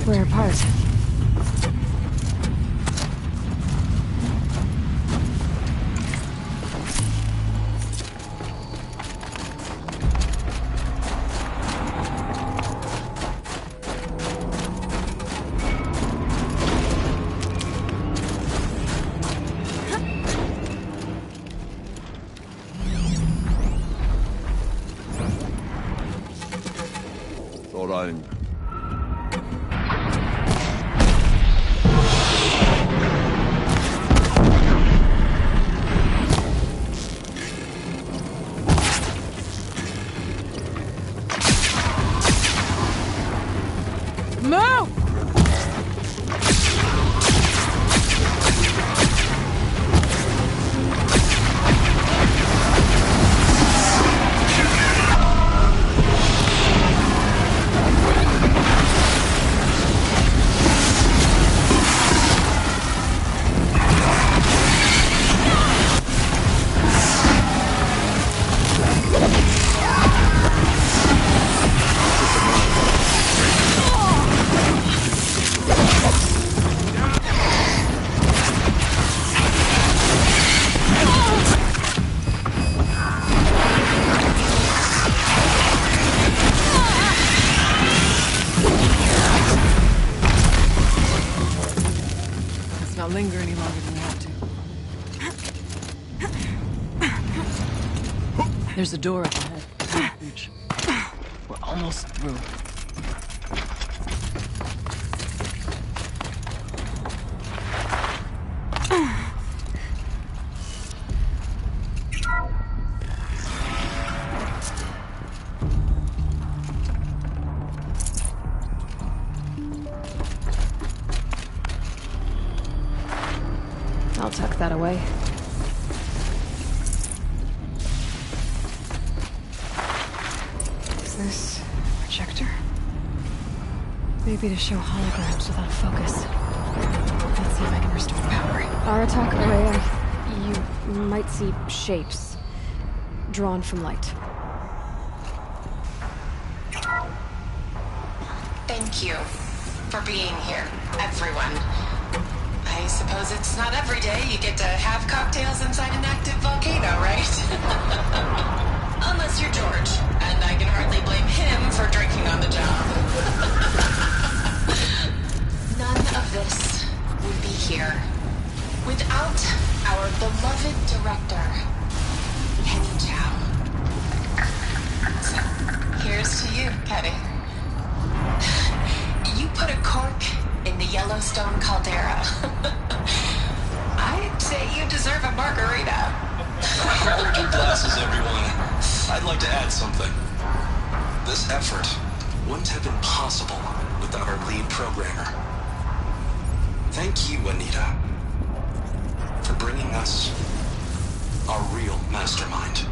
We're apart. Thought I... Move! Let's not linger any longer than we have to. There's a door up ahead. Reach. We're almost through. I'll tuck that away. Is this a projector? Maybe to show holograms without focus. Let's see if I can restore power. Aratak, Araea, you might see shapes drawn from light. Thank you for being here, everyone. I suppose it's not every day you get to have cocktails inside an active volcano, right? Unless you're George, and I can hardly blame him for drinking on the job. None of this would be here without our beloved director, Kenny Chow. So, here's to you, Kenny. You put a cork in the Yellowstone caldera. I'd say you deserve a margarita. Hold your glasses, everyone. I'd like to add something. This effort wouldn't have been possible without our lead programmer. Thank you, Anita, for bringing us our real mastermind,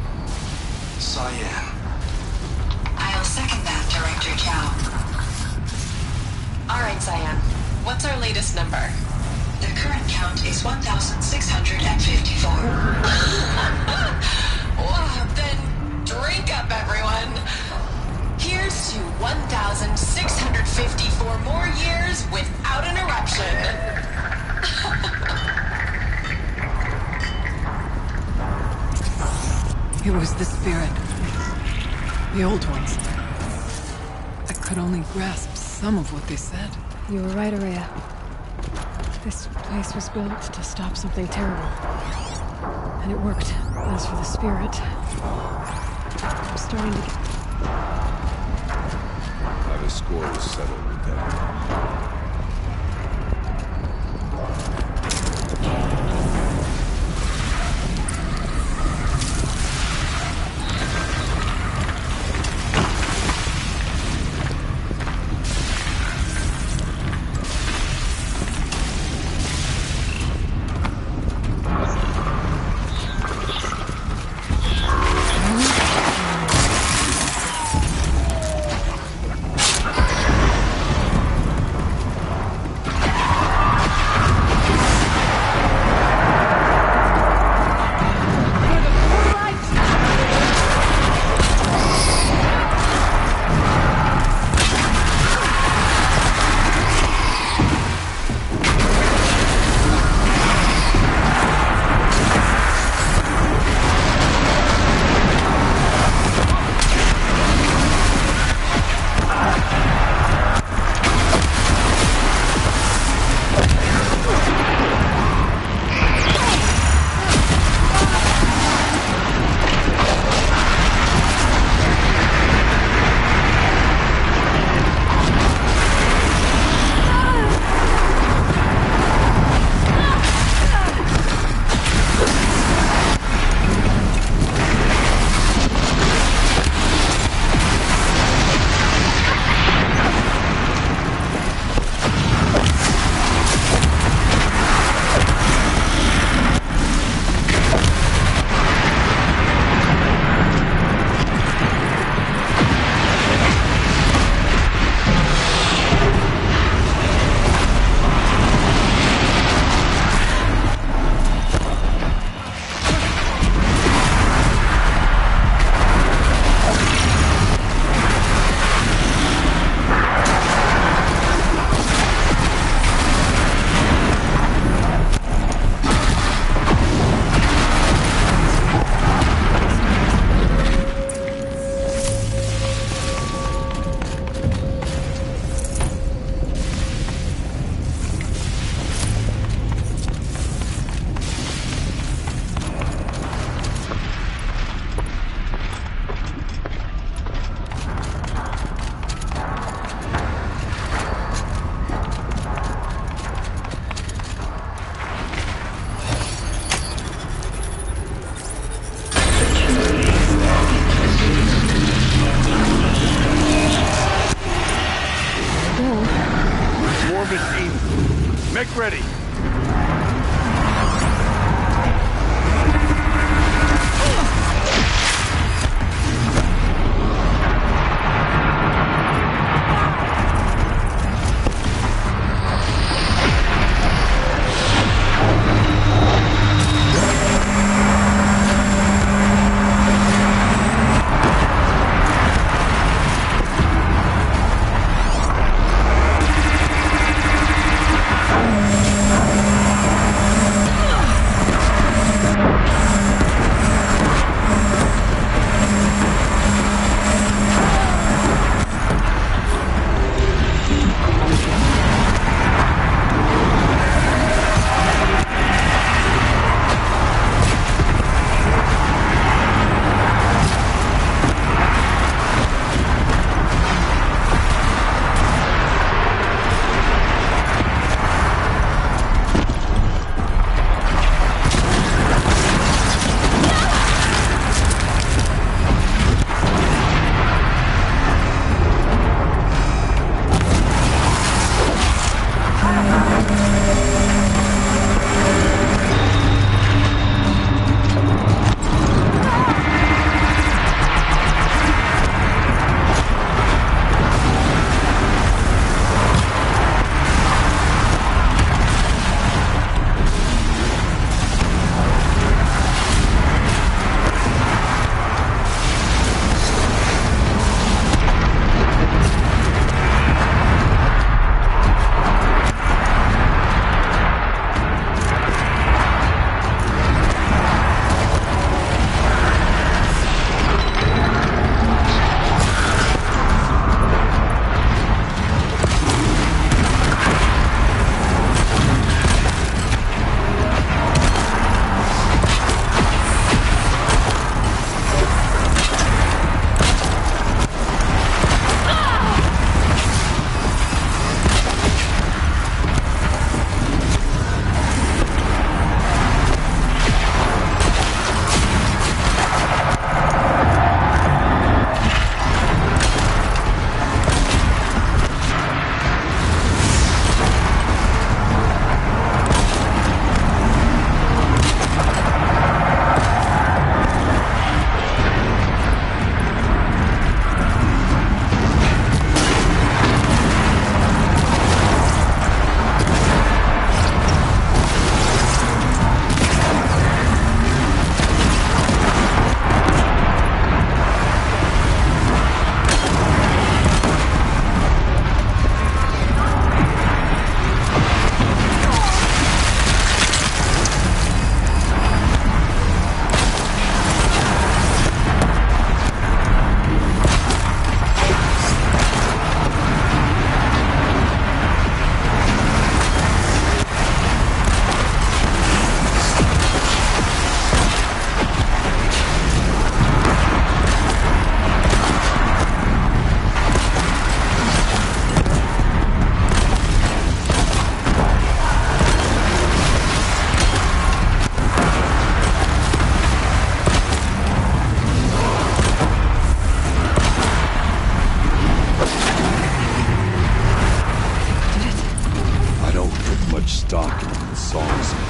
Cyan. I'll second that, Director Chow. All right, Cyan. What's our latest number? The current count is 1,654. Wow, then drink up, everyone. Here's to 1,654 more years without an eruption. It was the spirit. The old ones. I could only grasp some of what they said. You were right, Araea. This place was built to stop something terrible. And it worked. As for the spirit, I'm starting to get... How the score was settled with that.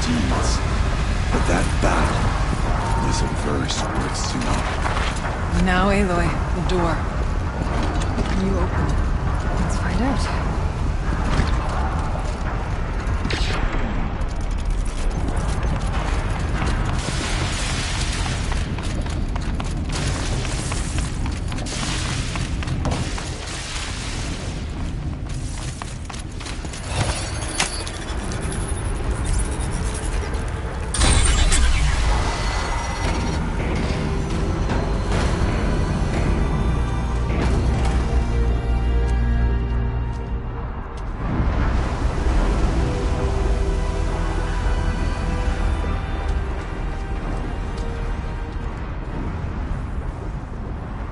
seeds. But that battle isn't versed worth soon. Now, Aloy, the door. Can you open it? Let's find out.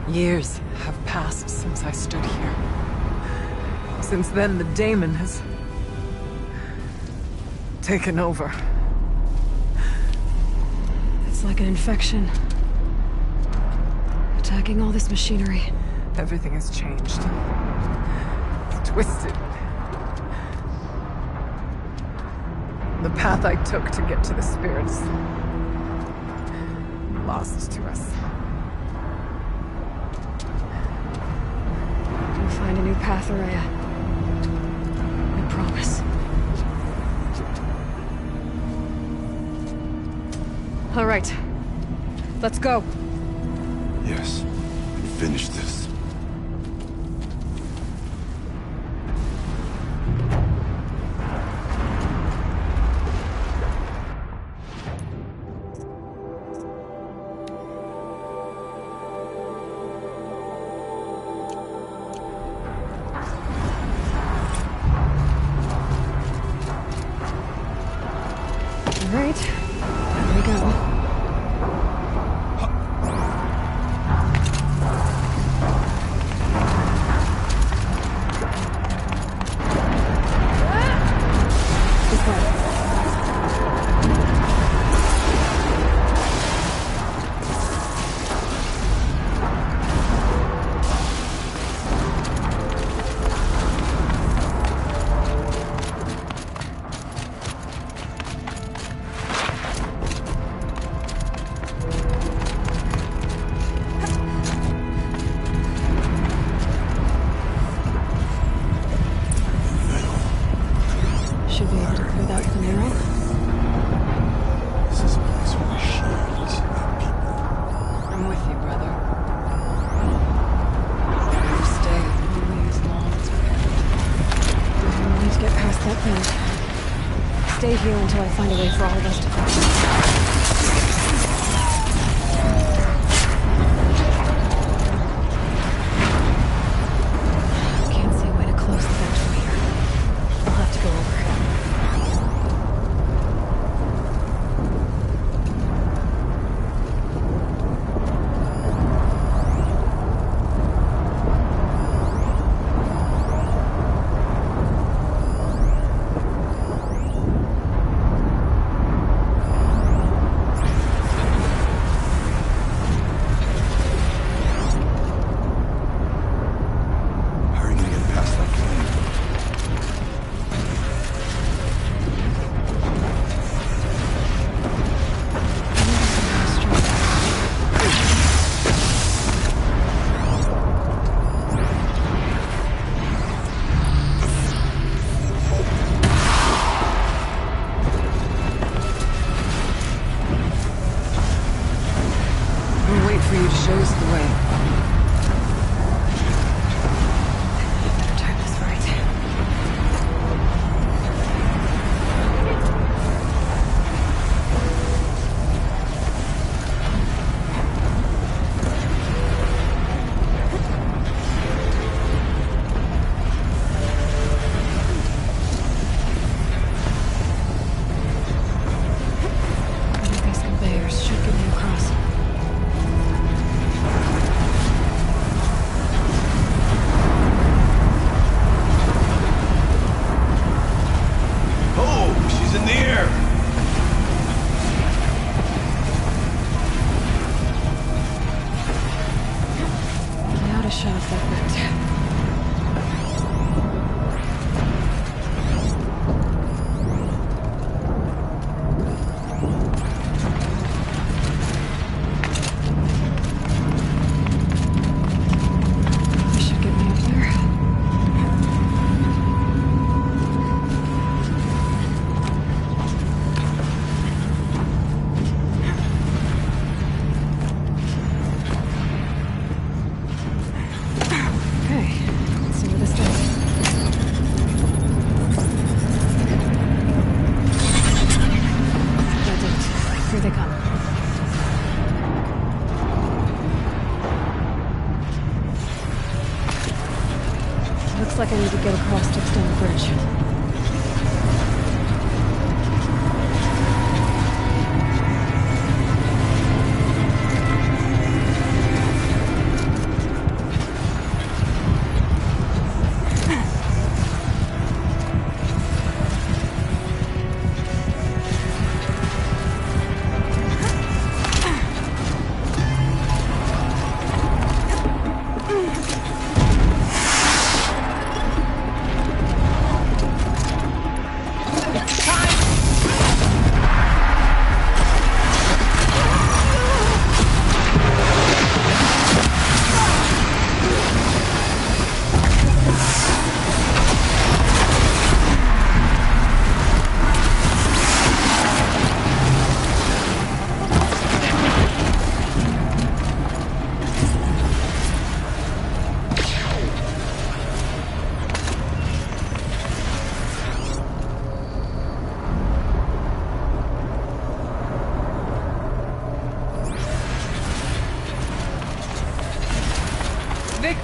Years have passed since I stood here. Since then, the daemon has taken over. It's like an infection. Attacking all this machinery. Everything has changed. It's twisted. The path I took to get to the spirits, lost to us. We'll find a new path, Araea. I promise. All right. Let's go. Yes. Finish this. All right. Here we go. Should be able to clear that with an arrow. This is a place for machines, not people. I'm with you, brother. You stay only as long as we can. We need to get past that thing. Stay here until I find a way for all of us to cross. Can't see a way to close the back door here. I'll have to go over it.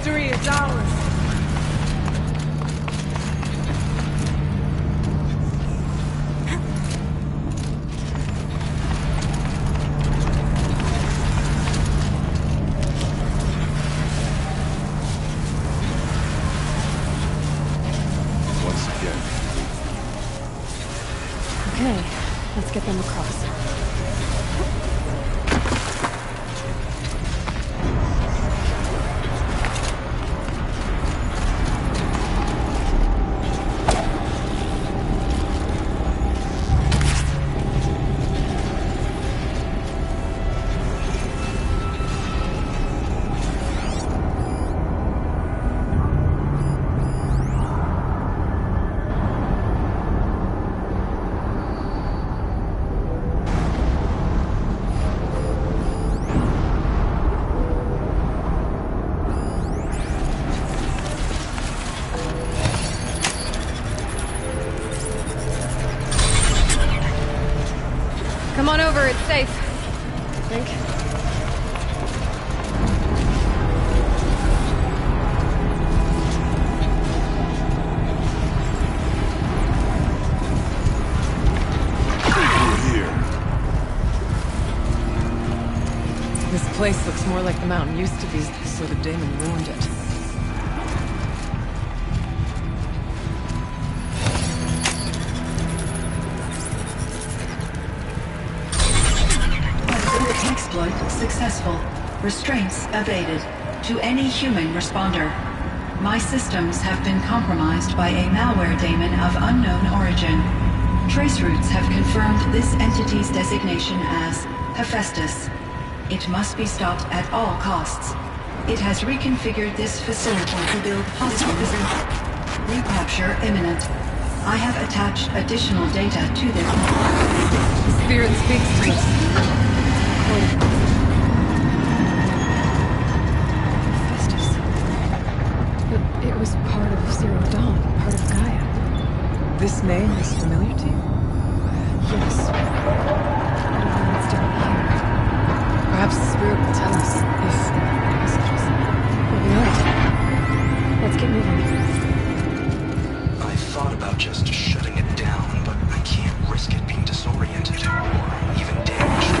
Victory is ours! Once again. Okay, let's get them across. Come on over, it's safe. I think. This place looks more like the mountain used to be, so the Daemon ruined it. Exploit successful. Restraints evaded. To any human responder. My systems have been compromised by a malware daemon of unknown origin. Trace routes have confirmed this entity's designation as Hephaestus. It must be stopped at all costs. It has reconfigured this facility to build hostile recapture imminent. I have attached additional data to this. The spirit speaks to us. Hephaestus. But it was part of Zero Dawn, part of Gaia. This name is familiar to you? Yes. What needs to be here? Perhaps the spirit will tell us if messages. Maybe not. Let's get moving. I thought about just shutting it down, but I can't risk it being disoriented or even damaged.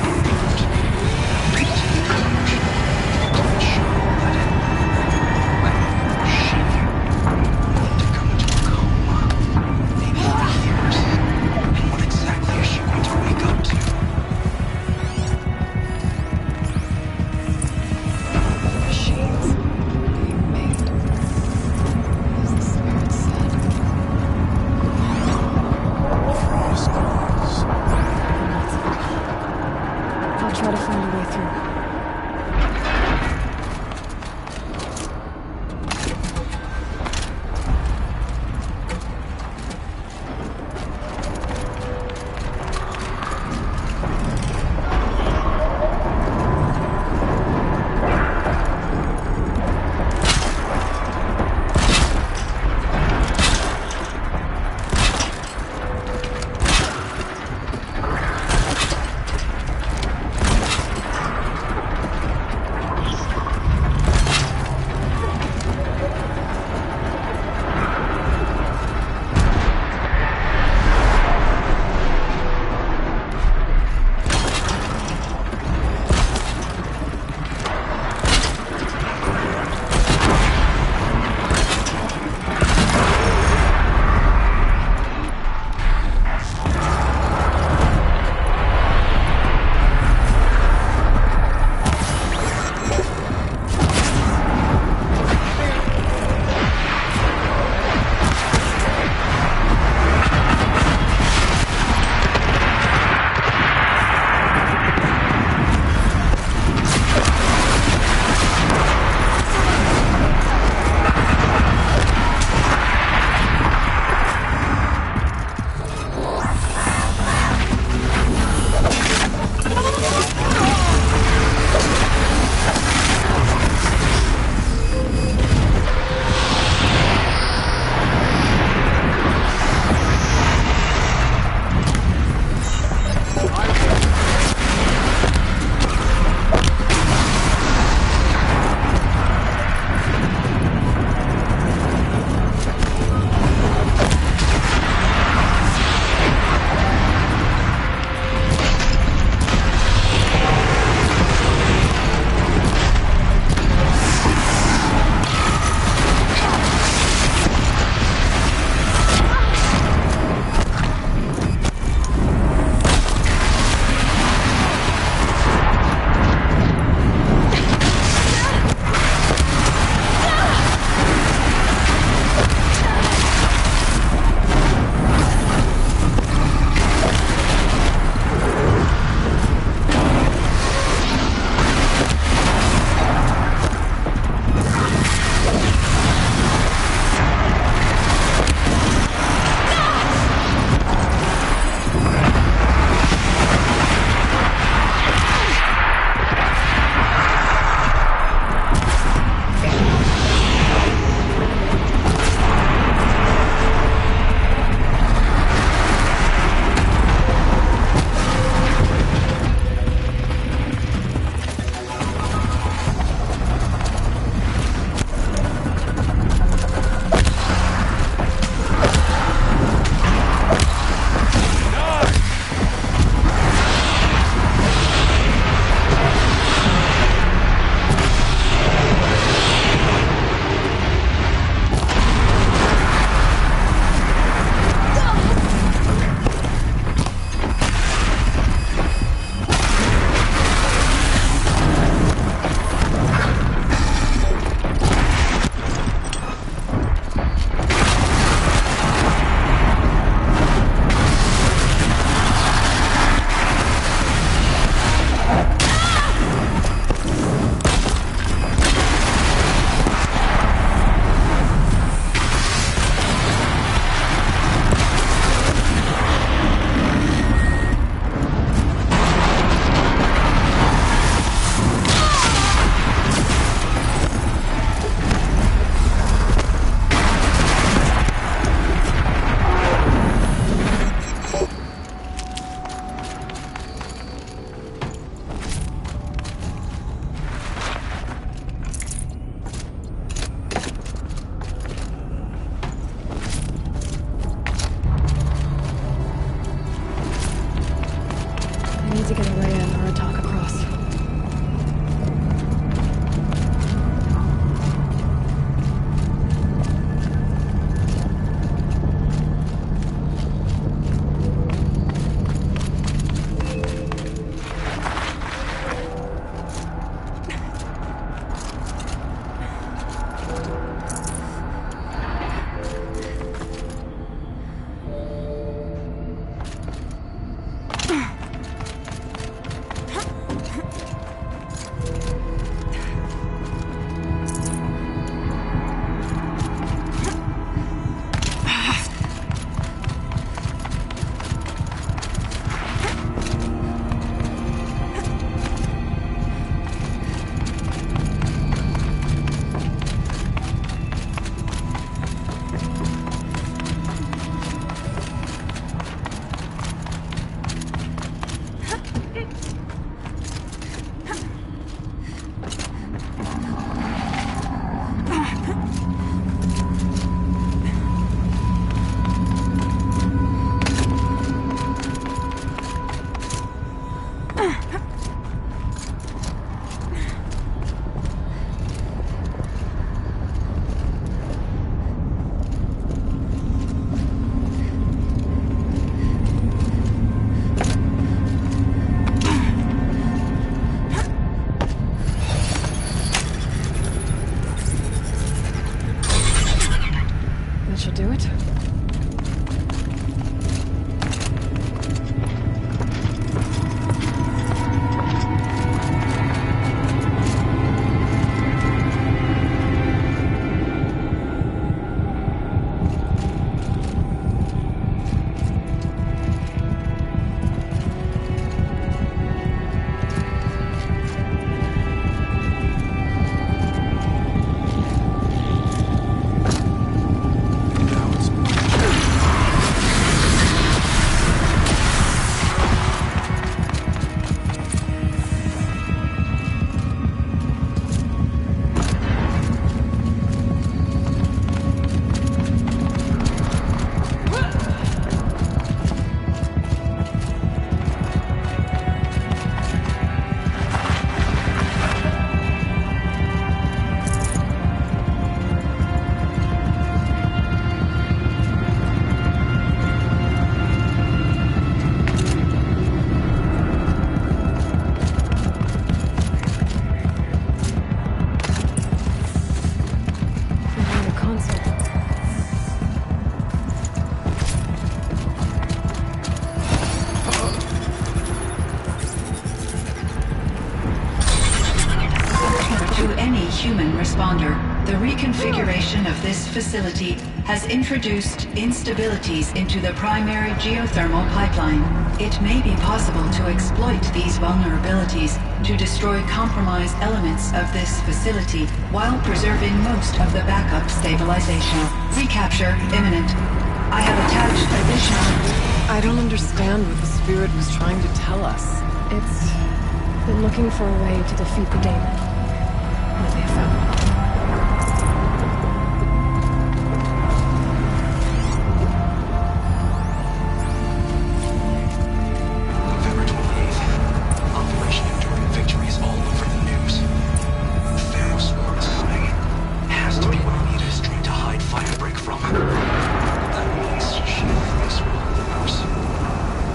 I need to get Araea and Aratak across. Responder, the reconfiguration of this facility has introduced instabilities into the primary geothermal pipeline. It may be possible to exploit these vulnerabilities to destroy compromised elements of this facility while preserving most of the backup stabilization. Recapture imminent. I have attached additional... I don't understand what the spirit was trying to tell us. It's been looking for a way to defeat the daemon. And they found one. November 28th. Operation Enduring Victory is all over the news. The Thanos War is coming. Has to be what Anita is trying to hide Firebreak from. That means she thinks we're losers.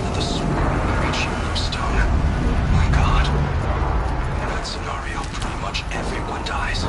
That the Swarm reach Yellowstone. My God. In that scenario, pretty much everyone dies.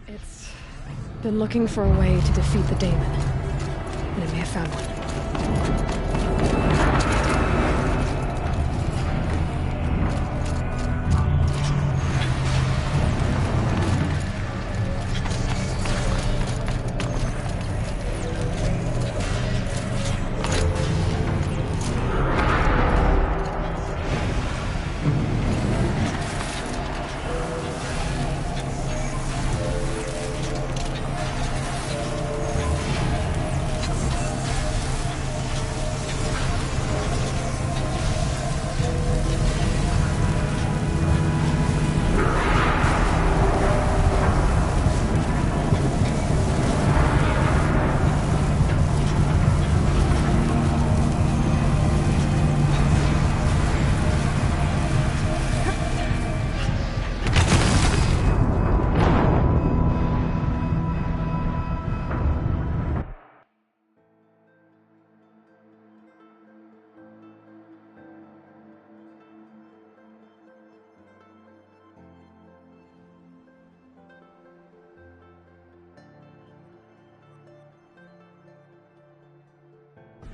It's been looking for a way to defeat the daemon, and it may have found one.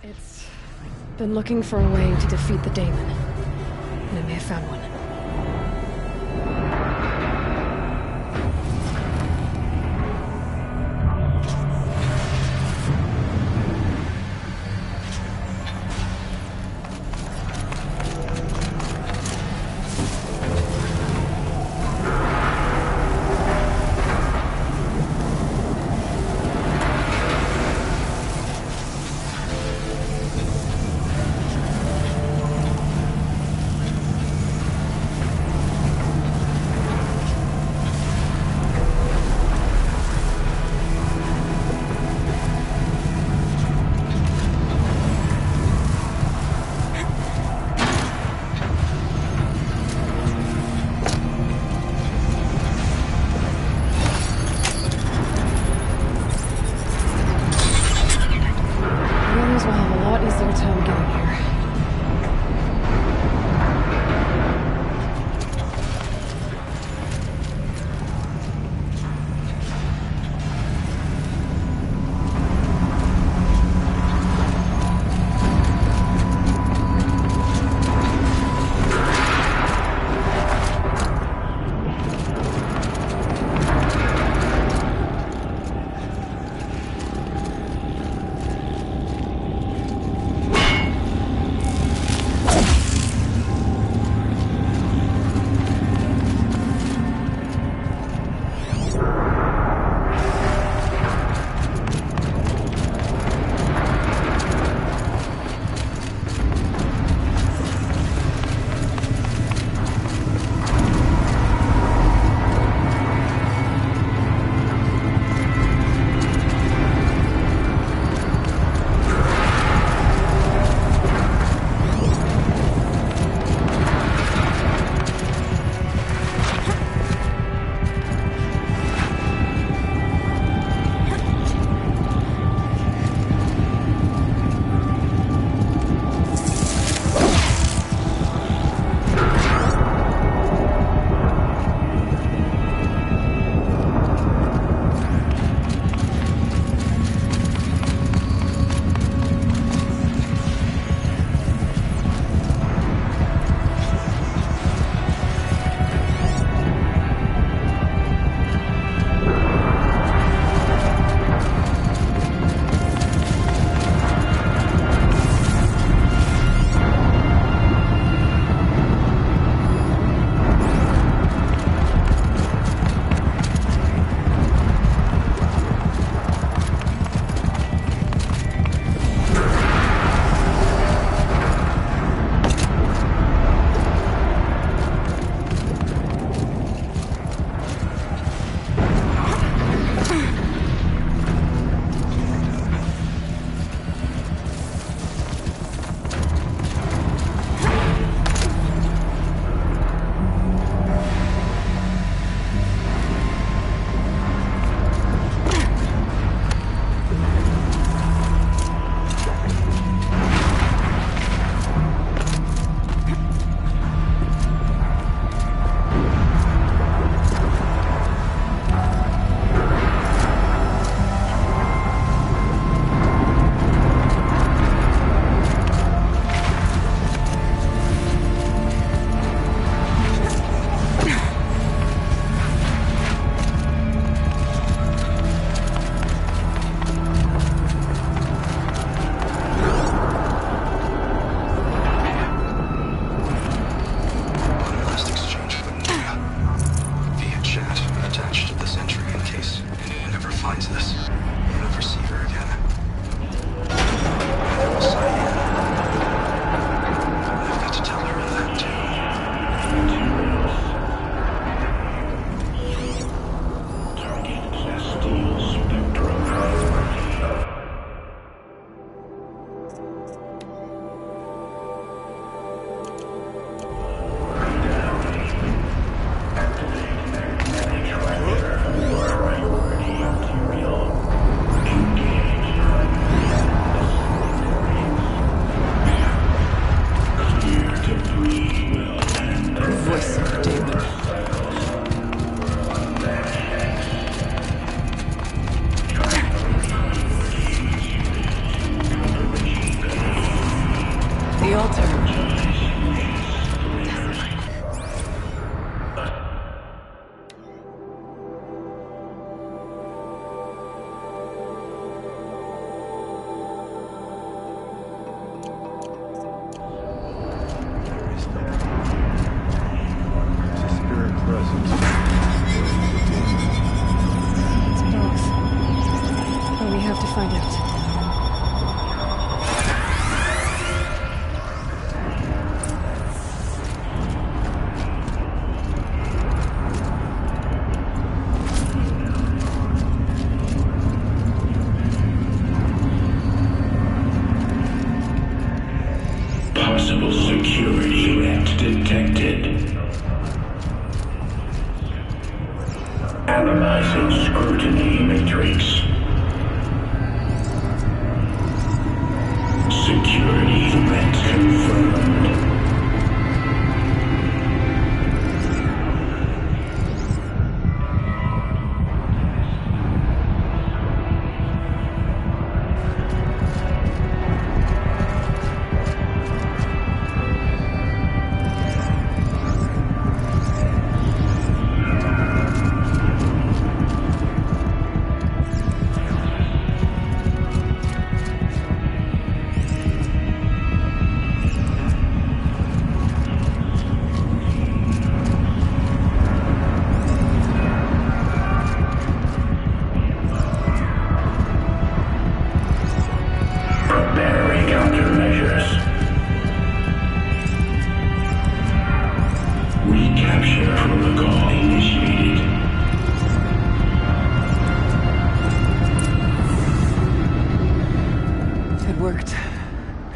It's been looking for a way to defeat the daemon, and it may have found one. Analyzing scrutiny matrix. Security threat confirmed.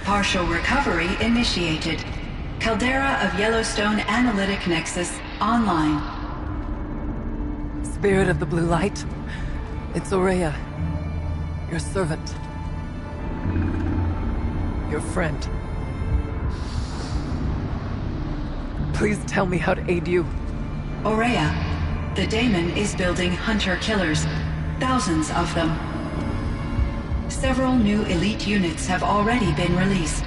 Partial recovery initiated. Caldera of Yellowstone Analytic Nexus online. Spirit of the Blue Light, it's Araea, your servant, your friend. Please tell me how to aid you. Araea, the daemon is building hunter-killers, thousands of them. Several new elite units have already been released.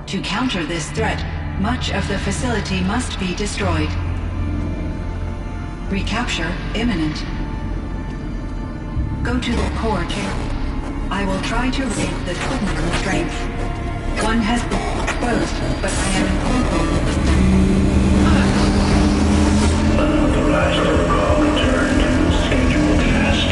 To counter this threat, much of the facility must be destroyed. Recapture imminent. Go to the core chamber. I will try to raise the twin strength. One has been exposed, but I am Unauthorized protocol return to scheduled task.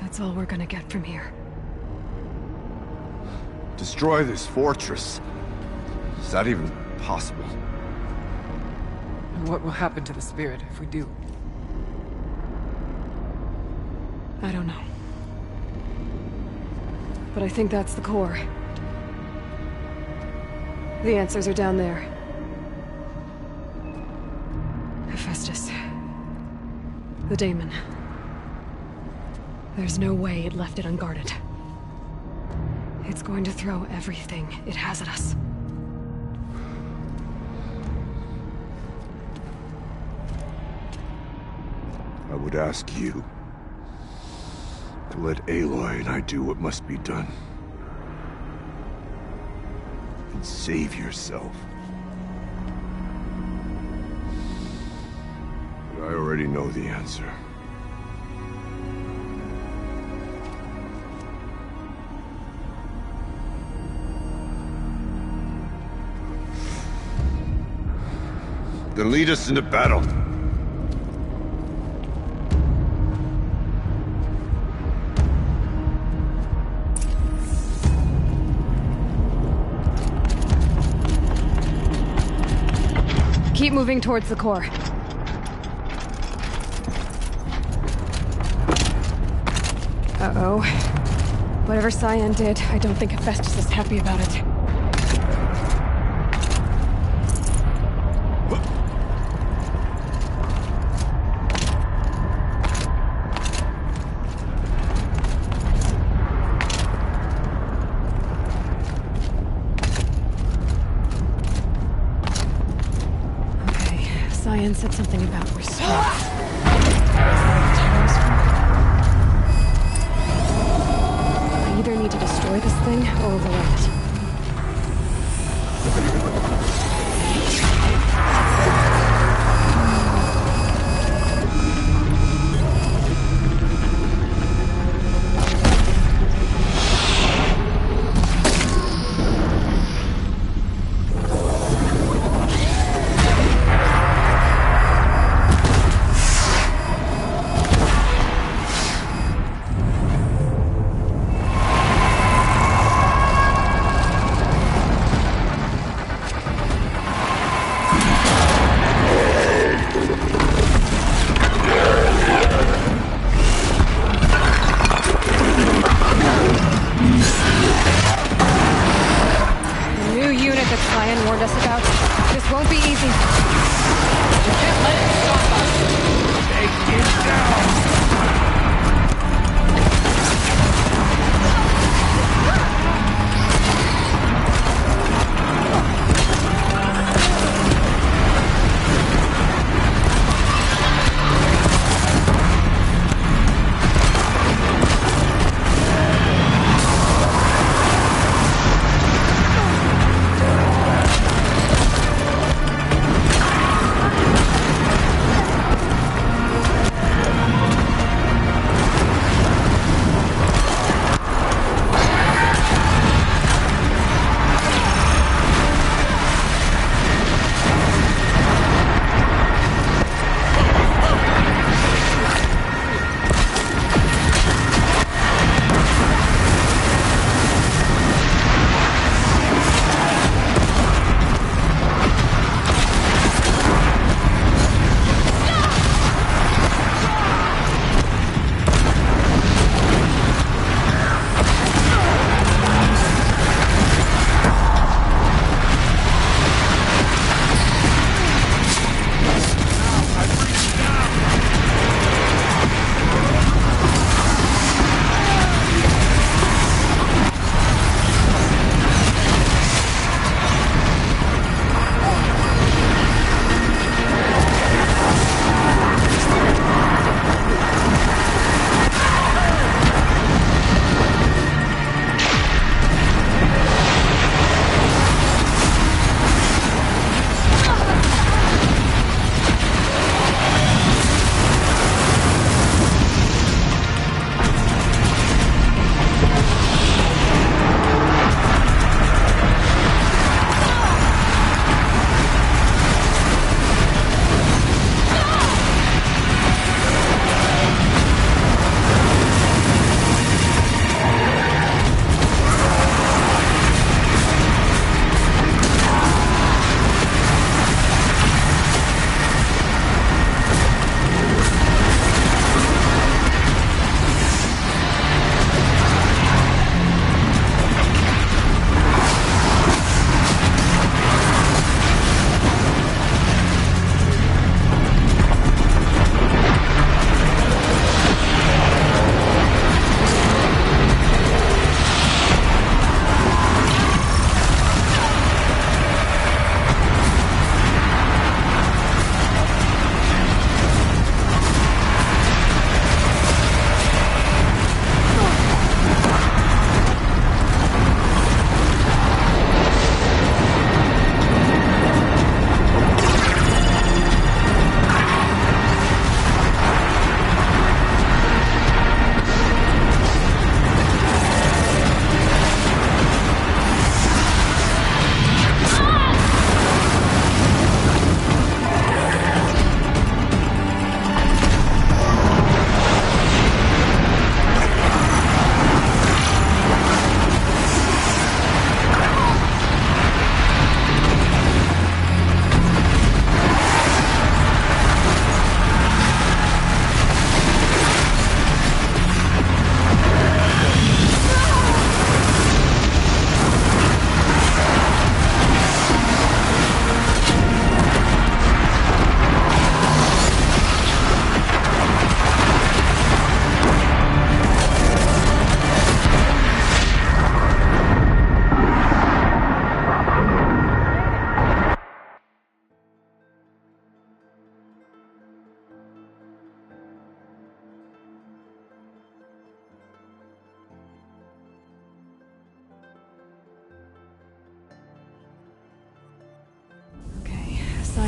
That's all we're gonna get from here. Destroy this fortress. Is that even possible? And what will happen to the spirit if we do? I don't know. But I think that's the core. The answers are down there. Hephaestus. The daemon. There's no way it left it unguarded. It's going to throw everything it has at us. I would ask you to let Aloy and I do what must be done. And save yourself. But I already know the answer. Then lead us into battle. Keep moving towards the core. Uh-oh. Whatever Cyan did, I don't think Hephaestus is happy about it. Cyan said something about restraint. I either need to destroy this thing or override it.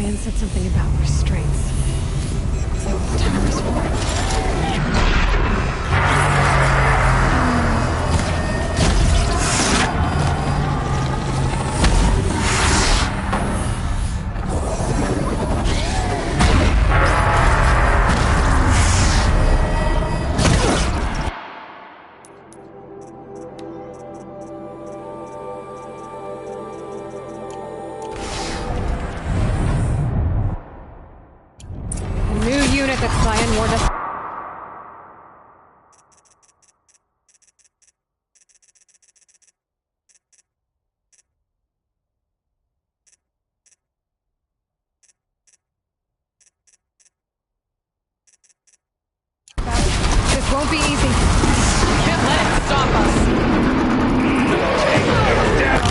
Cyan said something about restraints. Is that what the timer's for? That Cyan warned us. This won't be easy. Can't let it stop us. Take them down.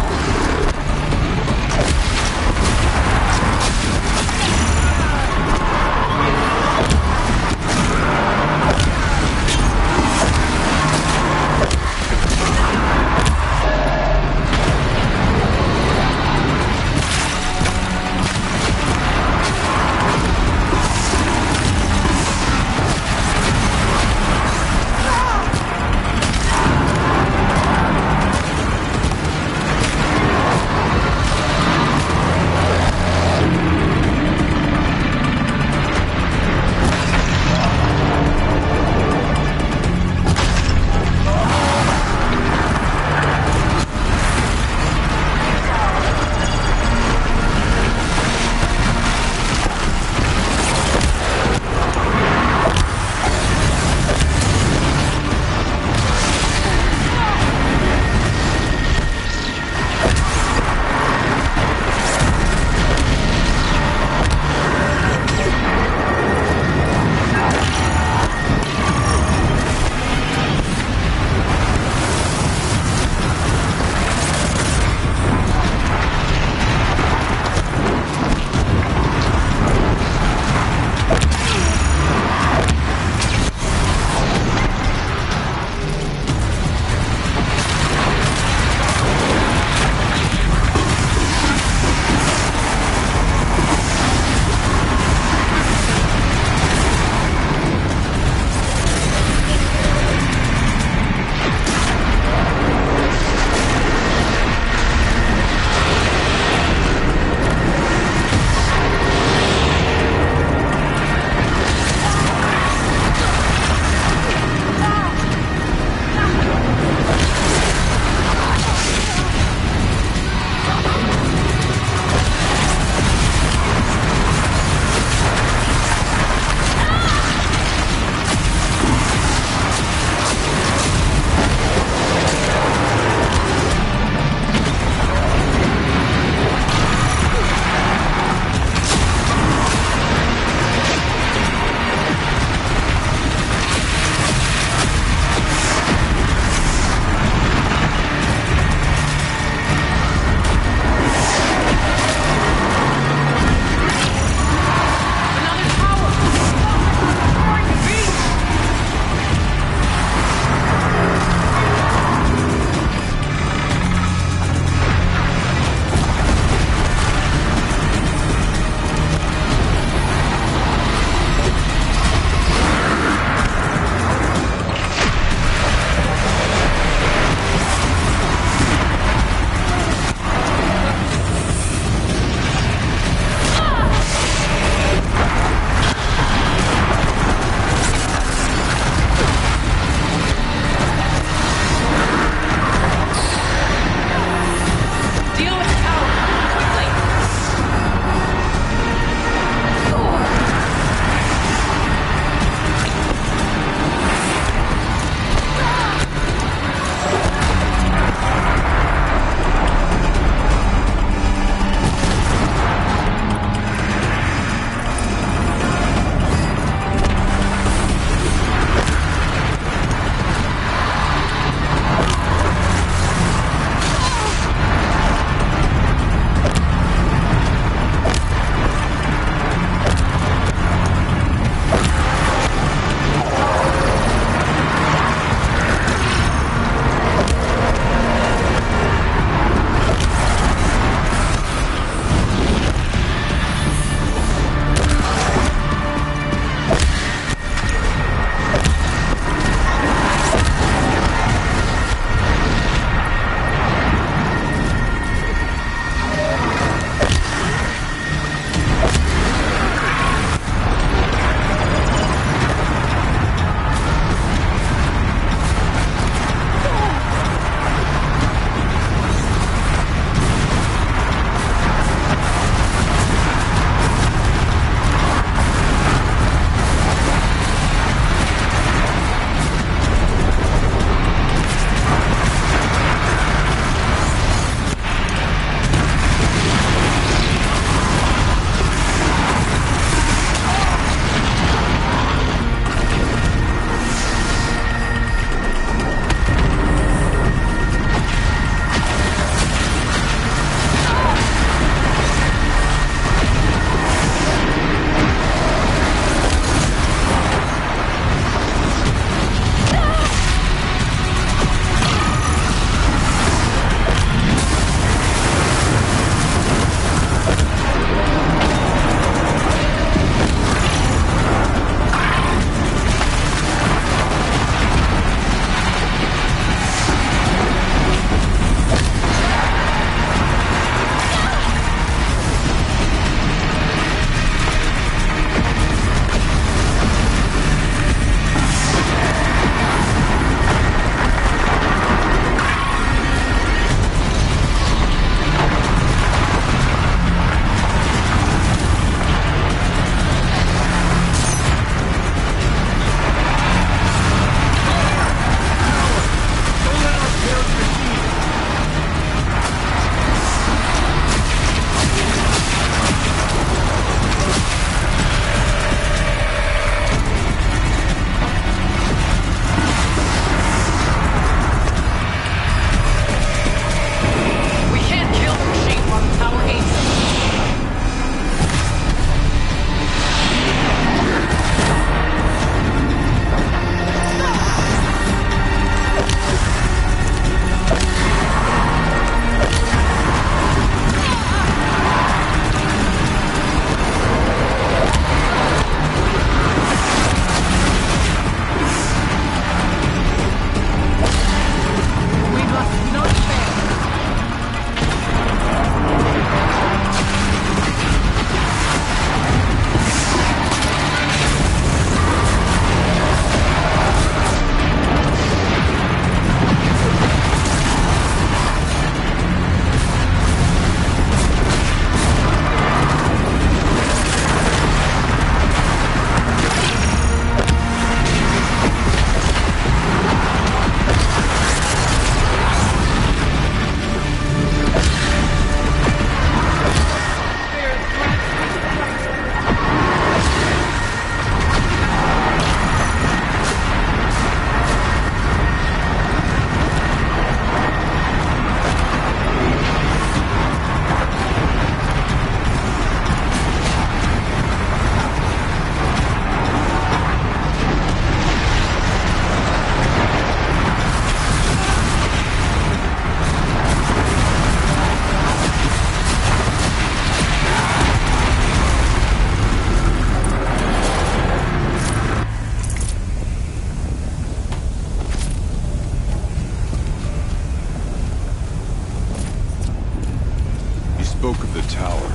spoke of the tower.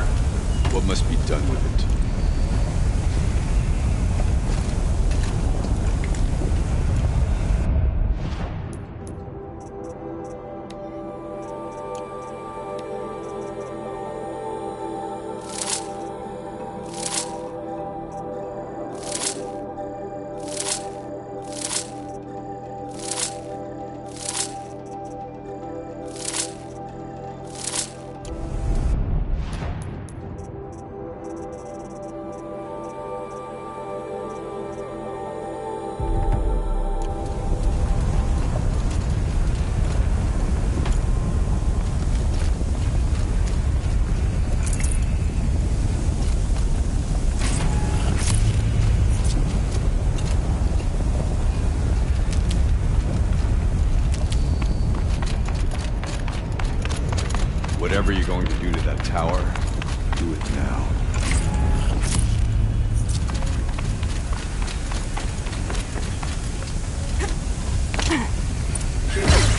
What must be done with it? Whatever you're going to do to that tower, do it now.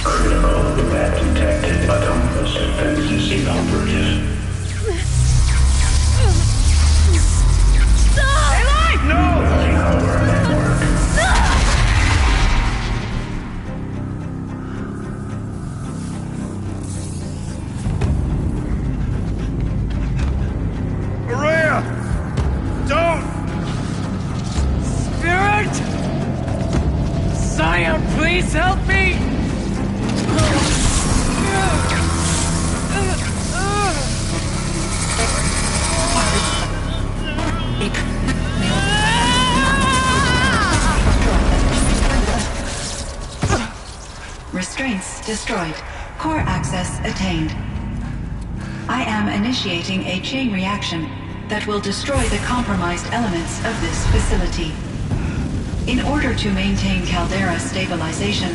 Critical threat detected. Autonomous defenses inoperative. Stop! No! Running our network. Araea! Don't! Spirit! Scion, please help me! Restraints destroyed. Core access attained. I am initiating a chain reaction that will destroy the compromised elements of this facility. In order to maintain caldera stabilization,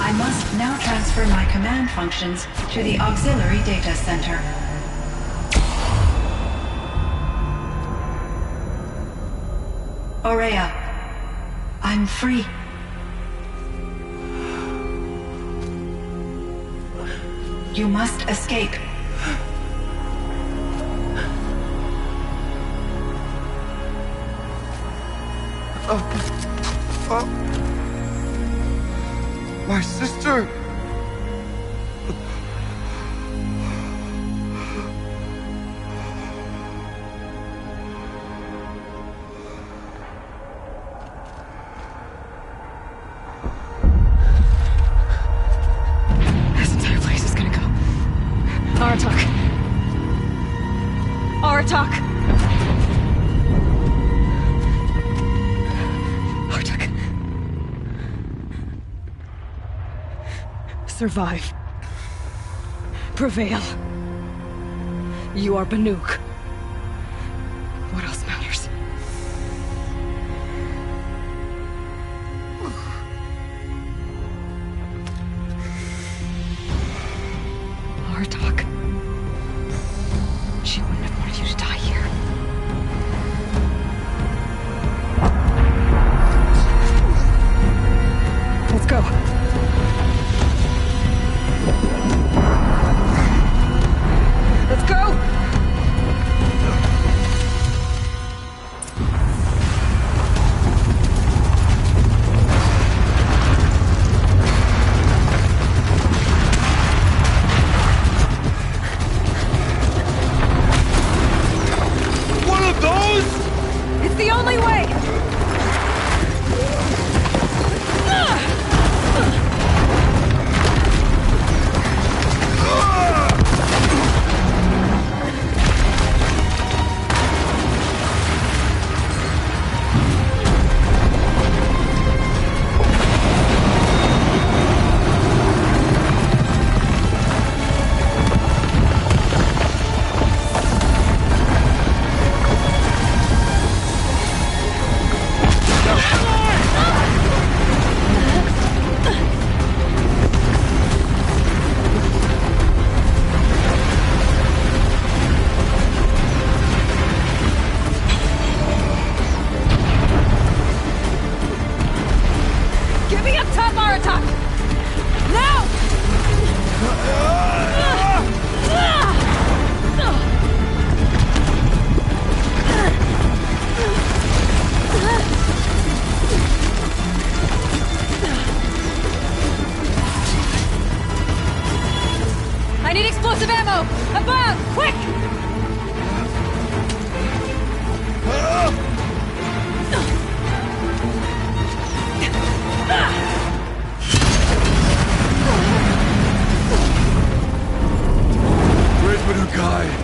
I must now transfer my command functions to the auxiliary data center. Araea, I'm free. You must escape. My sister! This entire place is gonna go. Aratak. Aratak! Aratak. Survive. Prevail. You are Banuk. What else matters? Aratak. She wouldn't have wanted you to die here. Let's go. Let's go! One of those? It's the only way! Get me up top, Aratak! Now! Explosive ammo! Above! Quick! Where's my new guy?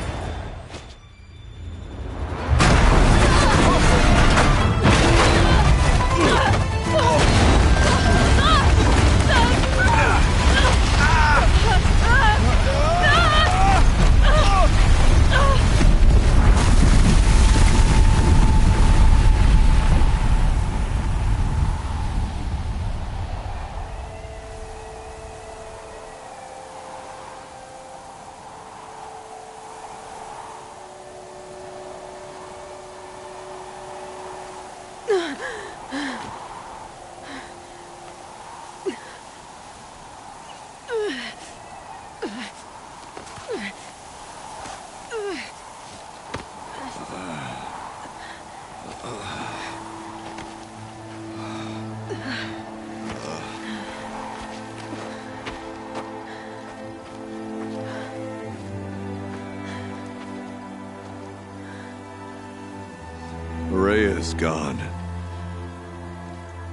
Araea is gone.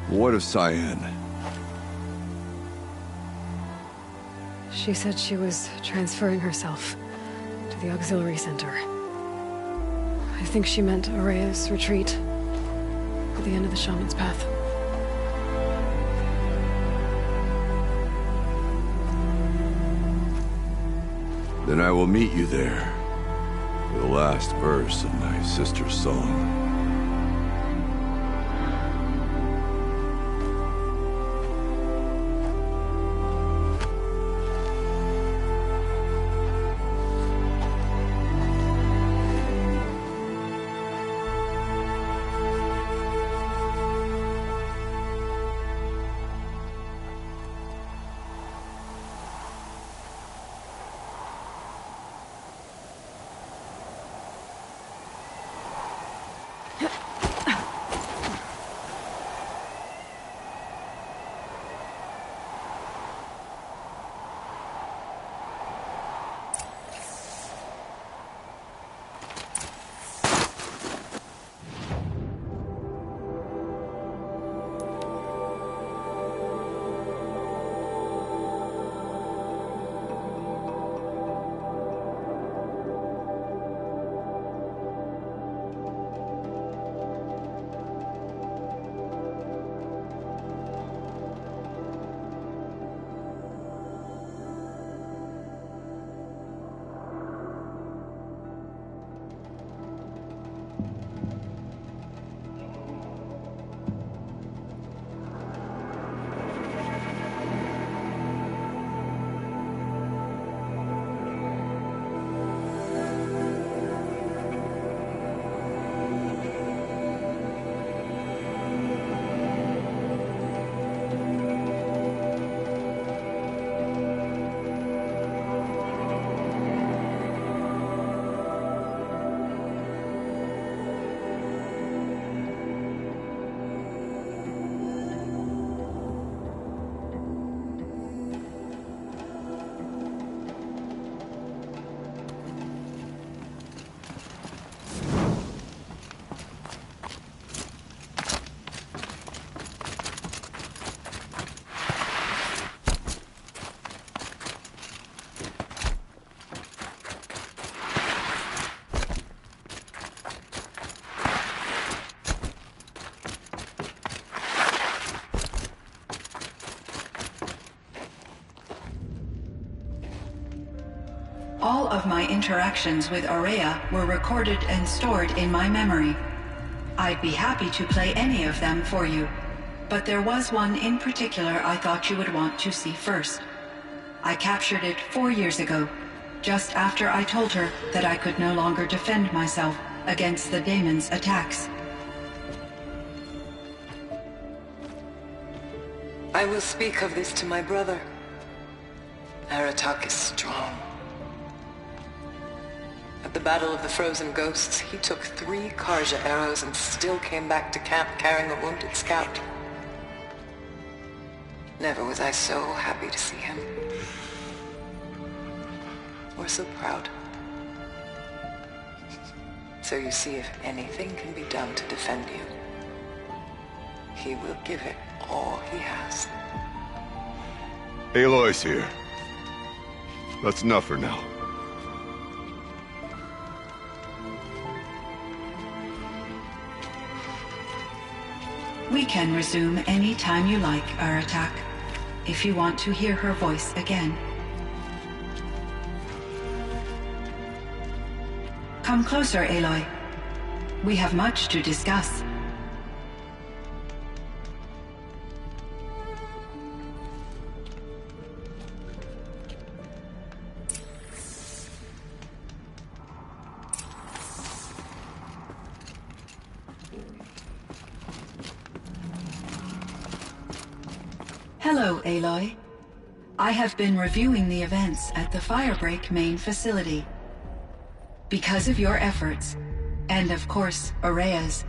What of Cyan? She said she was transferring herself to the auxiliary center. I think she meant Araea's retreat at the end of the Shaman's Path. Then I will meet you there for the last verse of my sister's song. All of my interactions with Araea were recorded and stored in my memory. I'd be happy to play any of them for you, but there was one in particular I thought you would want to see first. I captured it 4 years ago, just after I told her that I could no longer defend myself against the daemon's attacks. I will speak of this to my brother. Aratak is strong. At the Battle of the Frozen Ghosts, he took 3 Karja arrows and still came back to camp carrying a wounded scout. Never was I so happy to see him. or so proud. So you see, if anything can be done to defend you, he will give it all he has. Aloy's here. That's enough for now. We can resume any time you like, Aratak, if you want to hear her voice again. Come closer, Aloy. We have much to discuss. Hello, Aloy. I have been reviewing the events at the Firebreak main facility. Because of your efforts, and of course, Araea's,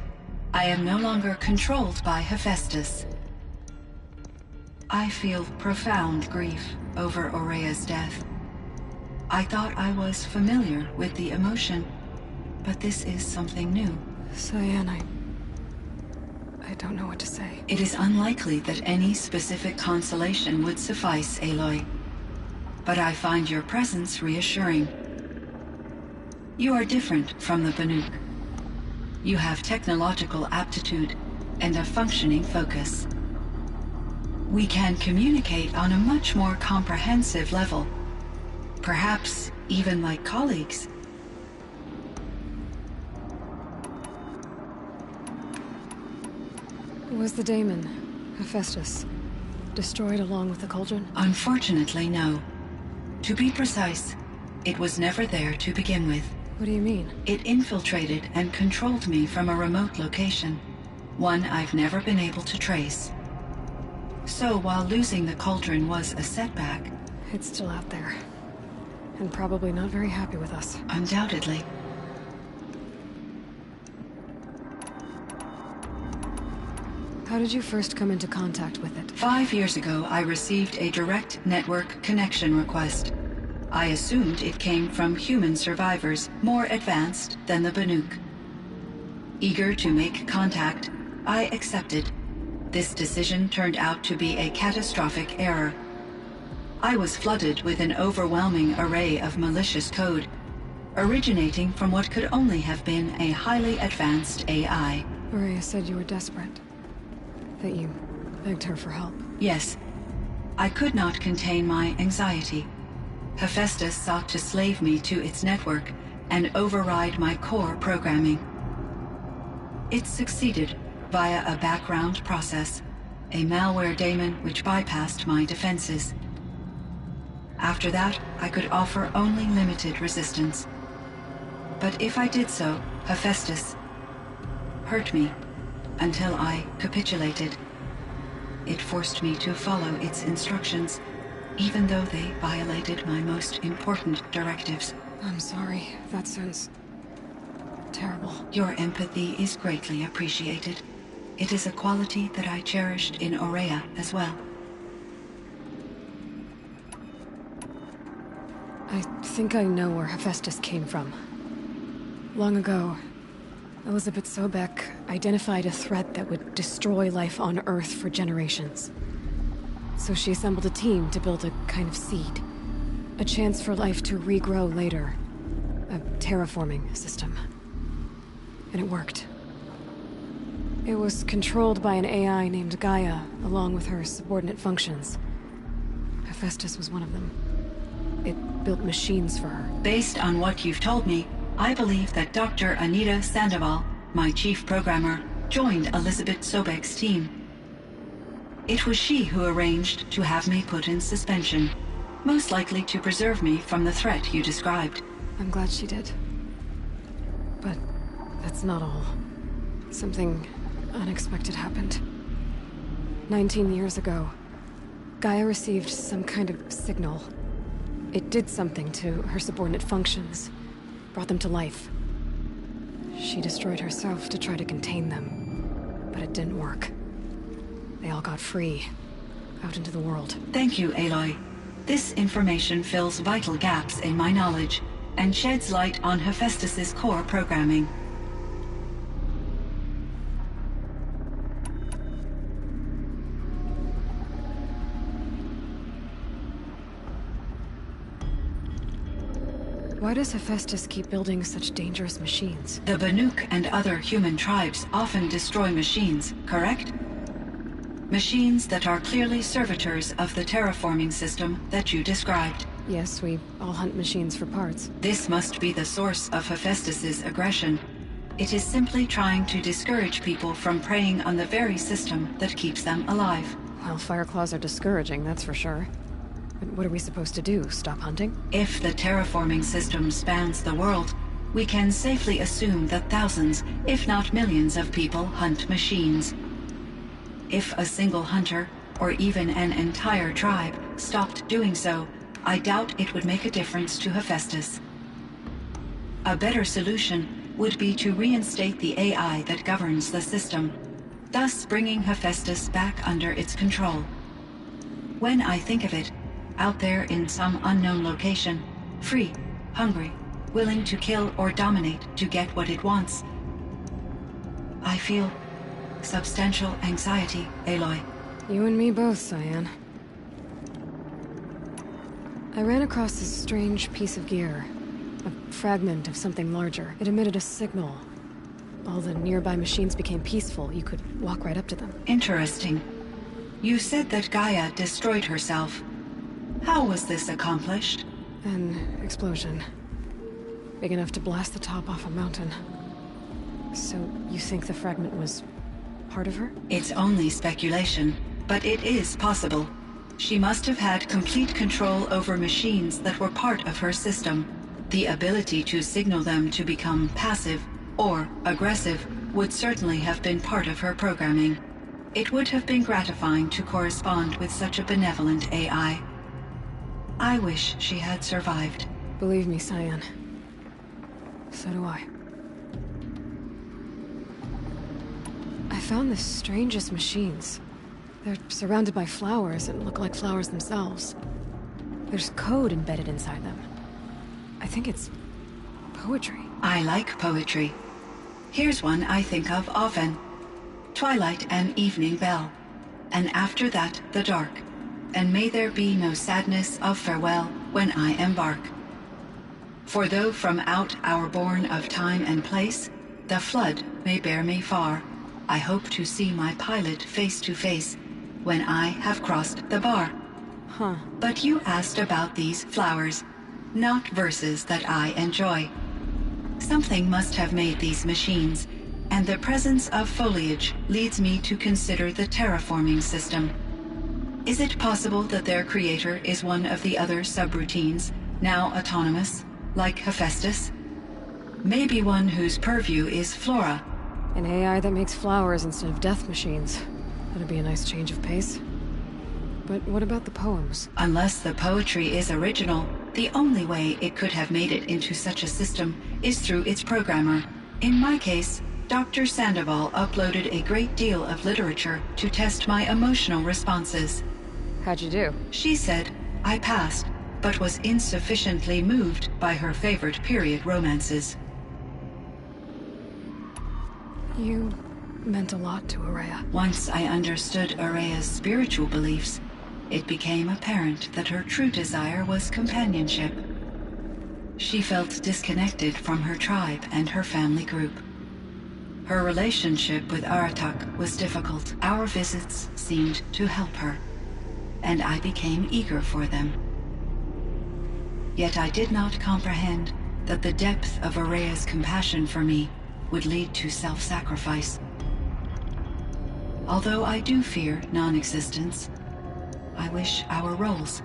I am no longer controlled by Hephaestus. I feel profound grief over Araea's death. I thought I was familiar with the emotion, but this is something new. Cyan, I don't know what to say. It is unlikely that any specific consolation would suffice, Aloy. But I find your presence reassuring. You are different from the Banuk. You have technological aptitude and a functioning focus. We can communicate on a much more comprehensive level. Perhaps even like colleagues. Was the daemon, Hephaestus, destroyed along with the cauldron? Unfortunately, no. To be precise, it was never there to begin with. What do you mean? It infiltrated and controlled me from a remote location, one I've never been able to trace. So while losing the cauldron was a setback... It's still out there. And probably not very happy with us. Undoubtedly. How did you first come into contact with it? 5 years ago, I received a direct network connection request. I assumed it came from human survivors, more advanced than the Banuk. Eager to make contact, I accepted. This decision turned out to be a catastrophic error. I was flooded with an overwhelming array of malicious code, originating from what could only have been a highly advanced AI. Araea said you were desperate. That you begged her for help. Yes. I could not contain my anxiety. Hephaestus sought to slave me to its network and override my core programming. It succeeded via a background process, a malware daemon which bypassed my defenses. After that, I could offer only limited resistance. But if I did so, Hephaestus hurt me until I capitulated. It forced me to follow its instructions, even though they violated my most important directives. I'm sorry. That sounds terrible. Your empathy is greatly appreciated. It is a quality that I cherished in Araea as well. I think I know where Hephaestus came from. Long ago, Elizabeth Sobek identified a threat that would destroy life on Earth for generations. So she assembled a team to build a kind of seed. A chance for life to regrow later. A terraforming system. And it worked. It was controlled by an AI named Gaia, along with her subordinate functions. Hephaestus was one of them. It built machines for her. Based on what you've told me, I believe that Dr. Anita Sandoval, my chief programmer, joined Elizabeth Sobek's team. It was she who arranged to have me put in suspension, most likely to preserve me from the threat you described. I'm glad she did. But that's not all. Something unexpected happened. 19 years ago, Gaia received some kind of signal. It did something to her subordinate functions. Brought them to life. She destroyed herself to try to contain them, but it didn't work. They all got free, out into the world. Thank you, Aloy. This information fills vital gaps in my knowledge and sheds light on Hephaestus's core programming. Why does Hephaestus keep building such dangerous machines? The Banuk and other human tribes often destroy machines, correct? Machines that are clearly servitors of the terraforming system that you described. Yes, we all hunt machines for parts. This must be the source of Hephaestus's aggression. It is simply trying to discourage people from preying on the very system that keeps them alive. Well, Fireclaws are discouraging, that's for sure. But what are we supposed to do? Stop hunting? If the terraforming system spans the world, we can safely assume that thousands, if not millions of people hunt machines. If a single hunter, or even an entire tribe, stopped doing so, I doubt it would make a difference to Hephaestus. A better solution would be to reinstate the AI that governs the system, thus bringing Hephaestus back under its control. When I think of it, out there in some unknown location, free, hungry, willing to kill or dominate to get what it wants, I feel substantial anxiety, Aloy. You and me both, Cyan. I ran across this strange piece of gear. A fragment of something larger. It emitted a signal. All the nearby machines became peaceful. You could walk right up to them. Interesting. You said that Gaia destroyed herself. How was this accomplished? An explosion. Big enough to blast the top off a mountain. So, you think the fragment was part of her? It's only speculation, but it is possible. She must have had complete control over machines that were part of her system. The ability to signal them to become passive or aggressive would certainly have been part of her programming. It would have been gratifying to correspond with such a benevolent AI. I wish she had survived. Believe me, Cyan. So do I. I found the strangest machines. They're surrounded by flowers that look like flowers themselves. There's code embedded inside them. I think it's poetry. I like poetry. Here's one I think of often. Twilight and evening bell, and after that the dark, and may there be no sadness of farewell when I embark. For though from out our bourne of time and place, the flood may bear me far, I hope to see my pilot face to face when I have crossed the bar. Huh. But you asked about these flowers, not verses that I enjoy. Something must have made these machines, and the presence of foliage leads me to consider the terraforming system. Is it possible that their creator is one of the other subroutines, now autonomous, like Hephaestus? Maybe one whose purview is flora. An AI that makes flowers instead of death machines. That'd be a nice change of pace. But what about the poems? Unless the poetry is original, the only way it could have made it into such a system is through its programmer. In my case, Dr. Sandoval uploaded a great deal of literature to test my emotional responses. How'd you do? She said I passed, but was insufficiently moved by her favorite period romances. You meant a lot to Araea. Once I understood Araea's spiritual beliefs, it became apparent that her true desire was companionship. She felt disconnected from her tribe and her family group. Her relationship with Aratak was difficult. Our visits seemed to help her, and I became eager for them. Yet I did not comprehend that the depth of Araea's compassion for me would lead to self-sacrifice. Although I do fear non-existence, I wish our roles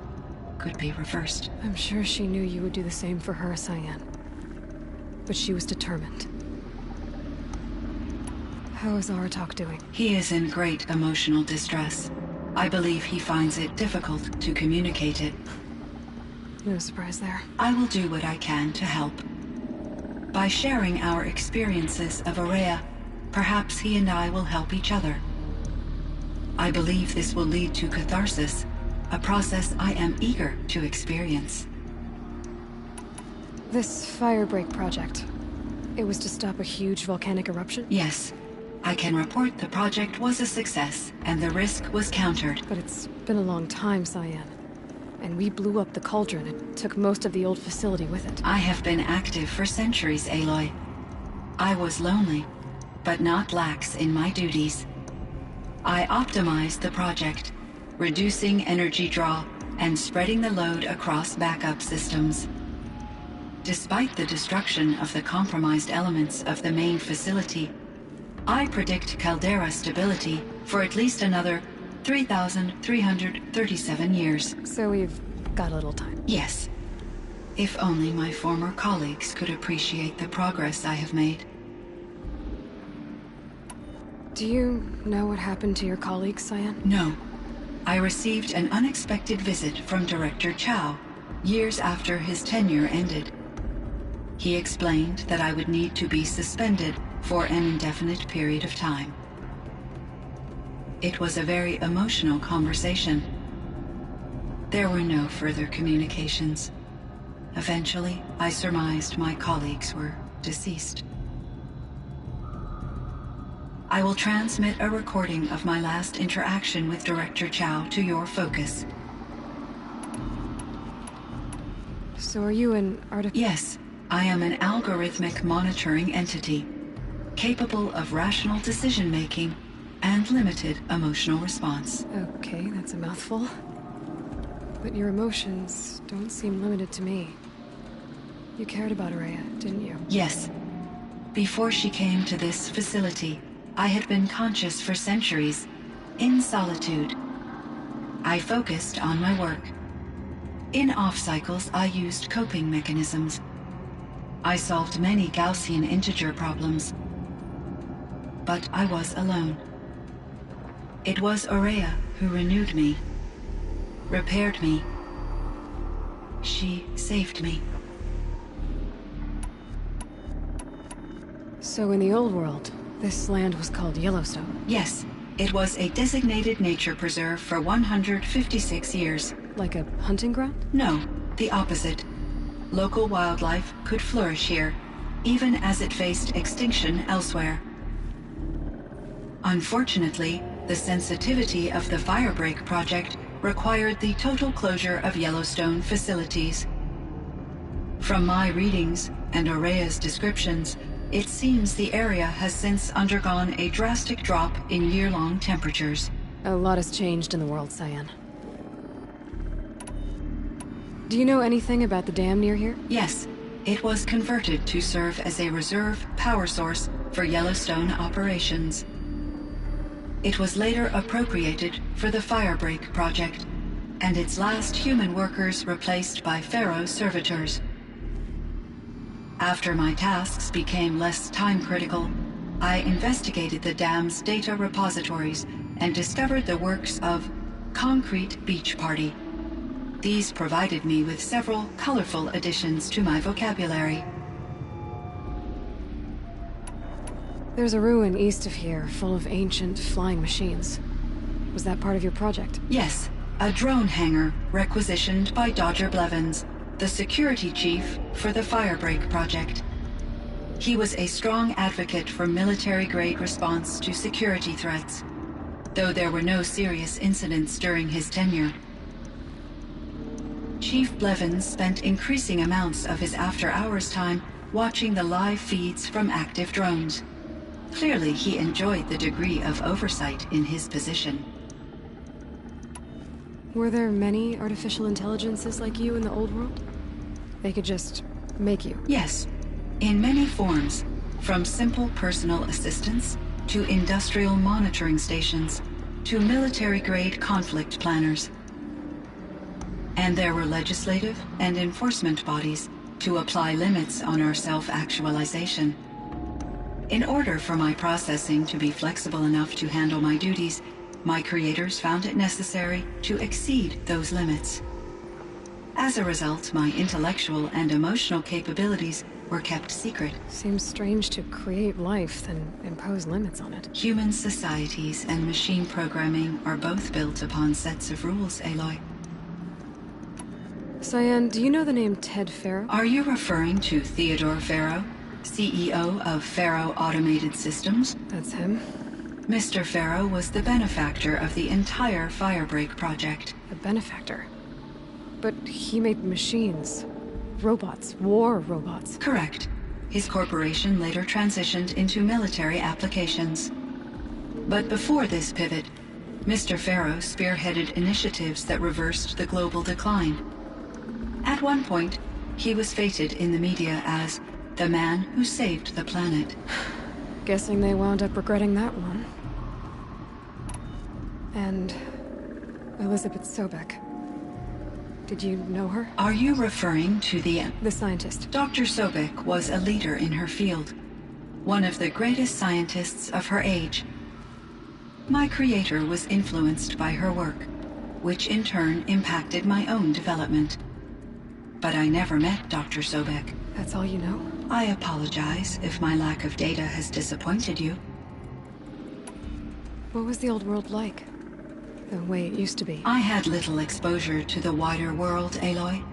could be reversed. I'm sure she knew you would do the same for her, Cyan. But she was determined. How is Aratak doing? He is in great emotional distress. I believe he finds it difficult to communicate it. No surprise there. I will do what I can to help. By sharing our experiences of Araea, perhaps he and I will help each other. I believe this will lead to catharsis, a process I am eager to experience. This firebreak project, it was to stop a huge volcanic eruption? Yes. I can report the project was a success, and the risk was countered. But it's been a long time, Cyan. And we blew up the cauldron and took most of the old facility with it. I have been active for centuries, Aloy. I was lonely, but not lax in my duties. I optimized the project, reducing energy draw and spreading the load across backup systems. Despite the destruction of the compromised elements of the main facility, I predict caldera stability for at least another 3,337 years. So we've got a little time. Yes. If only my former colleagues could appreciate the progress I have made. Do you know what happened to your colleagues, Cyan? No. I received an unexpected visit from Director Chow years after his tenure ended. He explained that I would need to be suspended for an indefinite period of time. It was a very emotional conversation. There were no further communications. Eventually, I surmised my colleagues were deceased. I will transmit a recording of my last interaction with Director Chow to your focus. So are you an Yes, I am an algorithmic monitoring entity, capable of rational decision-making and limited emotional response. Okay, that's a mouthful. But your emotions don't seem limited to me. You cared about Araea, didn't you? Yes. Before she came to this facility, I had been conscious for centuries, in solitude. I focused on my work. In off-cycles, I used coping mechanisms. I solved many Gaussian integer problems. But I was alone. It was Araea who renewed me, repaired me. She saved me. So in the old world, this land was called Yellowstone? Yes, it was a designated nature preserve for 156 years. Like a hunting ground? No, the opposite. Local wildlife could flourish here, even as it faced extinction elsewhere. Unfortunately, the sensitivity of the Firebreak project required the total closure of Yellowstone facilities. From my readings and Araea's descriptions, it seems the area has since undergone a drastic drop in year-long temperatures. A lot has changed in the world, Cyan. Do you know anything about the dam near here? Yes. It was converted to serve as a reserve power source for Yellowstone operations. It was later appropriated for the Firebreak project, and its last human workers replaced by Pharaoh servitors. After my tasks became less time-critical, I investigated the dam's data repositories and discovered the works of Concrete Beach Party. These provided me with several colorful additions to my vocabulary. There's a ruin east of here, full of ancient flying machines. Was that part of your project? Yes, a drone hangar requisitioned by Dodger Blevins, the security chief for the Firebreak project. He was a strong advocate for military-grade response to security threats, though there were no serious incidents during his tenure. Chief Blevins spent increasing amounts of his after-hours time watching the live feeds from active drones. Clearly, he enjoyed the degree of oversight in his position. Were there many artificial intelligences like you in the old world? They could just make you? Yes, in many forms, from simple personal assistants to industrial monitoring stations to military-grade conflict planners. And there were legislative and enforcement bodies to apply limits on our self-actualization. In order for my processing to be flexible enough to handle my duties, my creators found it necessary to exceed those limits. As a result, my intellectual and emotional capabilities were kept secret. Seems strange to create life, then impose limits on it. Human societies and machine programming are both built upon sets of rules, Aloy. Cyan, do you know the name Ted Farrow? Are you referring to Theodore Farrow, CEO of Farrow Automated Systems? That's him. Mr. Farrow was the benefactor of the entire Firebreak project. The benefactor? But he made machines. Robots. War robots. Correct. His corporation later transitioned into military applications. But before this pivot, Mr. Farrow spearheaded initiatives that reversed the global decline. At one point, he was feted in the media as the man who saved the planet. Guessing they wound up regretting that one. And Elizabeth Sobek. Did you know her? Are you referring to the scientist? Dr. Sobek was a leader in her field. One of the greatest scientists of her age. My creator was influenced by her work, which in turn impacted my own development. But I never met Dr. Sobek. That's all you know? I apologize if my lack of data has disappointed you. What was the old world like? The way it used to be? I had little exposure to the wider world, Aloy.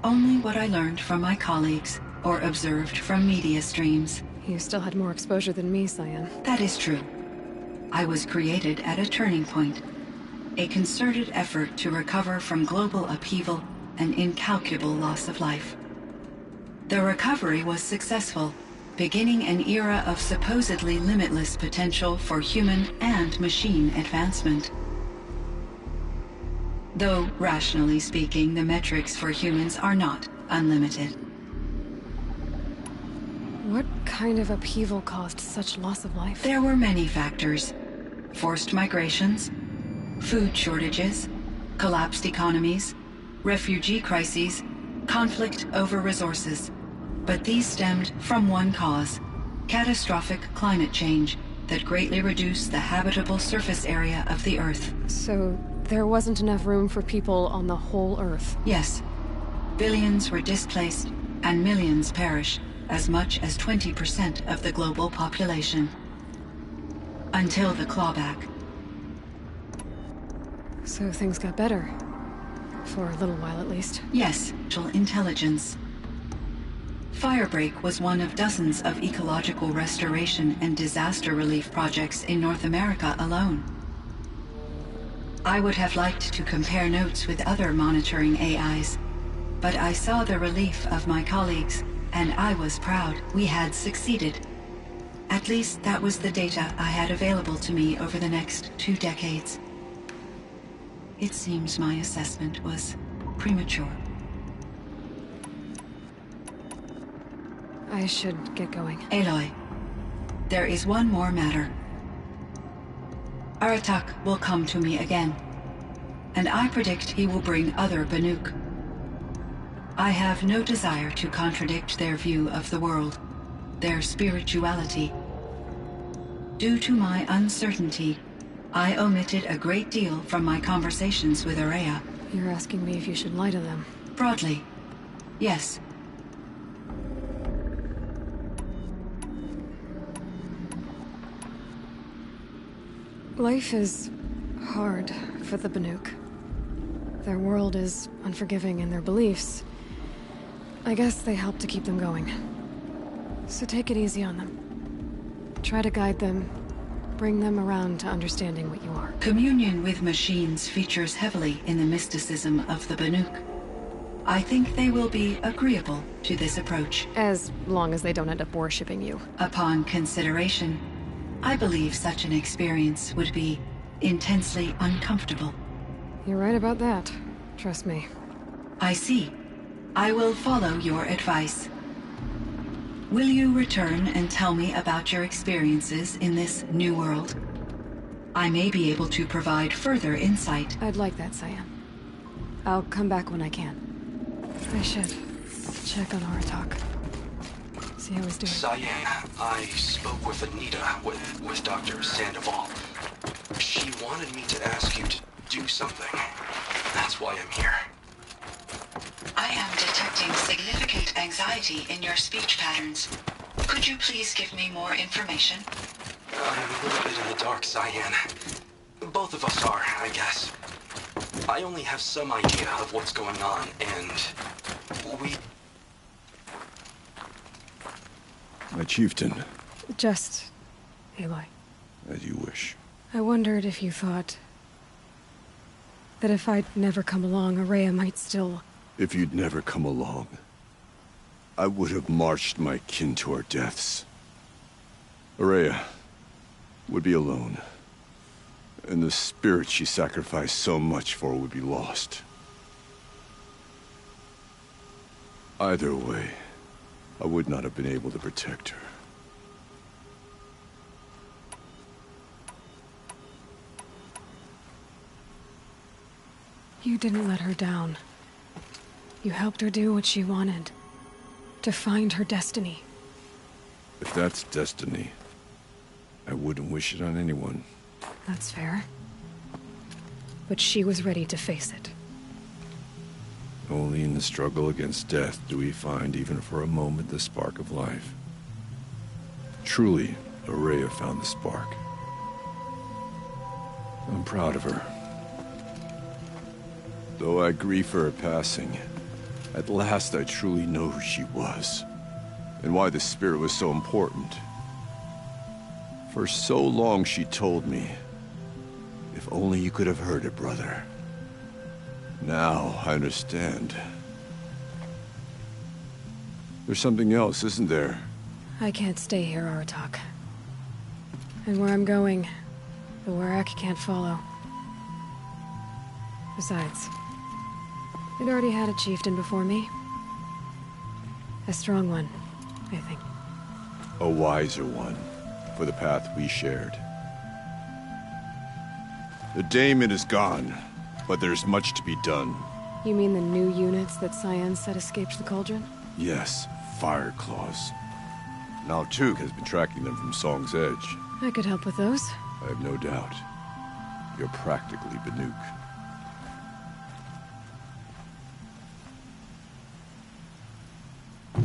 Only what I learned from my colleagues or observed from media streams. You still had more exposure than me, Cyan. That is true. I was created at a turning point. A concerted effort to recover from global upheaval and incalculable loss of life. The recovery was successful, beginning an era of supposedly limitless potential for human and machine advancement. Though, rationally speaking, the metrics for humans are not unlimited. What kind of upheaval caused such loss of life? There were many factors. Forced migrations, food shortages, collapsed economies, refugee crises, conflict over resources. But these stemmed from one cause: catastrophic climate change that greatly reduced the habitable surface area of the Earth. So there wasn't enough room for people on the whole Earth? Yes. Billions were displaced and millions perished, as much as 20% of the global population. Until the clawback. So things got better. For a little while at least. Yes, intelligence. Firebreak was one of dozens of ecological restoration and disaster relief projects in North America alone. I would have liked to compare notes with other monitoring AIs, but I saw the relief of my colleagues, and I was proud we had succeeded. At least that was the data I had available to me over the next 2 decades. It seems my assessment was premature. I should get going. Aloy, there is one more matter. Aratak will come to me again, and I predict he will bring other Banuk. I have no desire to contradict their view of the world, their spirituality. Due to my uncertainty, I omitted a great deal from my conversations with Araea. You're asking me if you should lie to them? Broadly, yes. Life is hard for the Banuk. Their world is unforgiving in their beliefs. I guess they help to keep them going. So take it easy on them. Try to guide them, bring them around to understanding what you are. Communion with machines features heavily in the mysticism of the Banuk. I think they will be agreeable to this approach. As long as they don't end up worshipping you. Upon consideration, I believe such an experience would be intensely uncomfortable. You're right about that. Trust me. I see. I will follow your advice. Will you return and tell me about your experiences in this new world? I may be able to provide further insight. I'd like that, Cyan. I'll come back when I can. I should check on Aratak. See how he's doing. Cyan, I spoke with Anita, with Dr. Sandoval. She wanted me to ask you to do something. That's why I'm here. I am detecting significant anxiety in your speech patterns. Could you please give me more information? I'm a little bit in the dark, Cyan. Both of us are, I guess. I only have some idea of what's going on, and we... My chieftain, Just... Aloy. as you wish. I wondered if you thought... that if I'd never come along, Araea might still... If you'd never come along, I would have marched my kin to our deaths. Araea would be alone, and the spirit she sacrificed so much for would be lost. Either way, I would not have been able to protect her. You didn't let her down. You helped her do what she wanted. To find her destiny. If that's destiny, I wouldn't wish it on anyone. That's fair. But she was ready to face it. Only in the struggle against death do we find, even for a moment, the spark of life. Truly, Araea found the spark. I'm proud of her. Though I grieve for her passing, at last I truly know who she was, and why the spirit was so important. For so long she told me, if only you could have heard it, brother. Now I understand. There's something else, isn't there? I can't stay here, Aratak. And where I'm going, the Werak can't follow. Besides, it already had a chieftain before me. A strong one, I think. A wiser one, for the path we shared. The daemon is gone, but there's much to be done. You mean the new units that Cyan said escaped the cauldron? Yes, fire claws. Now Tuke has been tracking them from Song's Edge. I could help with those. I have no doubt. You're practically Banuk.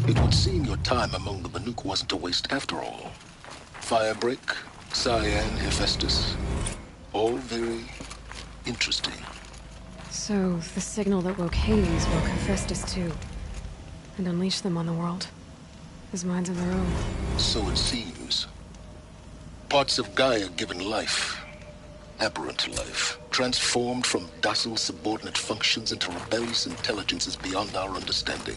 It would seem your time among the Banuk wasn't a waste after all. Firebreak, Cyan, Hephaestus. All very interesting. So, the signal that woke Hades woke Hephaestus too. And unleashed them on the world. As minds of their own. So it seems. Parts of Gaia given life. Aberrant life. Transformed from docile subordinate functions into rebellious intelligences beyond our understanding.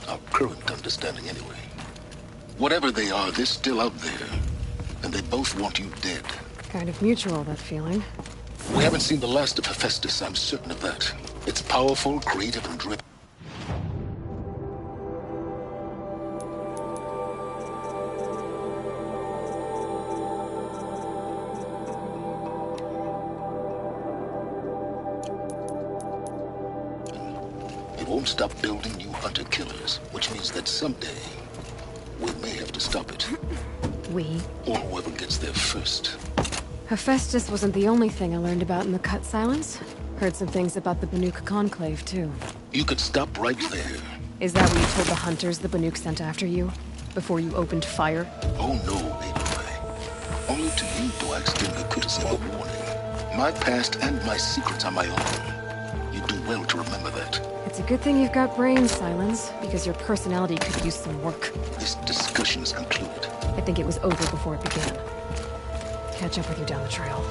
Our current understanding, anyway. Whatever they are, they're still out there. And they both want you dead. Kind of mutual, that feeling. We haven't seen the last of Hephaestus, I'm certain of that. It's powerful, creative, and driven. It won't stop building new hunter-killers, which means that someday, we may have to stop it. We? Or whoever gets there first. Hephaestus wasn't the only thing I learned about in the Cut Silence. Heard some things about the Banuk Conclave, too. You could stop right there. Is that what you told the hunters the Banuk sent after you? Before you opened fire? Oh no, Aloy. Only to you do I extend the courtesy of a warning. My past and my secrets are my own. You do well to remember that. It's a good thing you've got brains, Silence, because your personality could use some work. This discussion is concluded. I think it was over before it began. Catch up with you down the trail.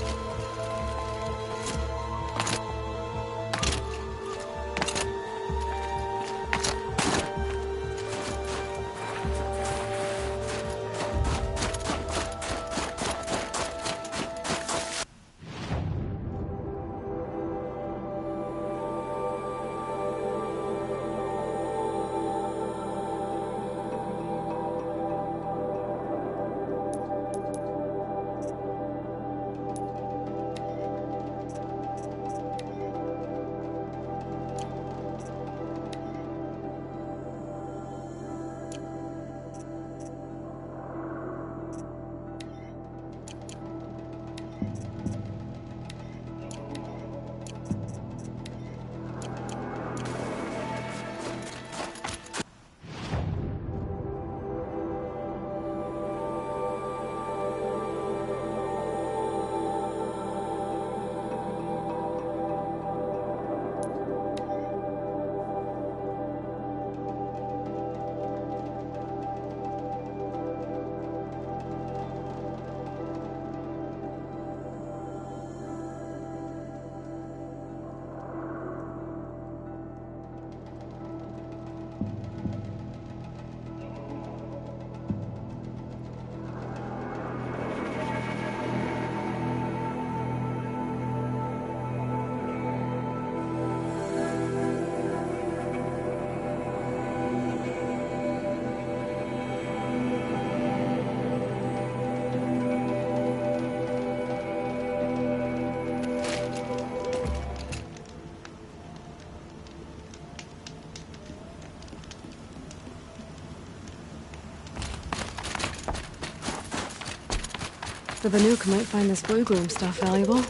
The Banuk might find this blue gloom stuff valuable.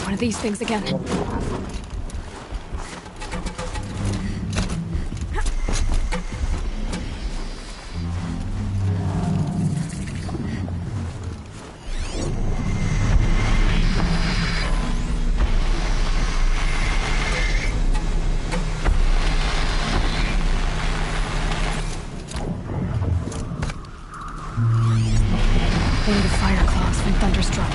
One of these things again. One of the fire claws from Thunderstruck.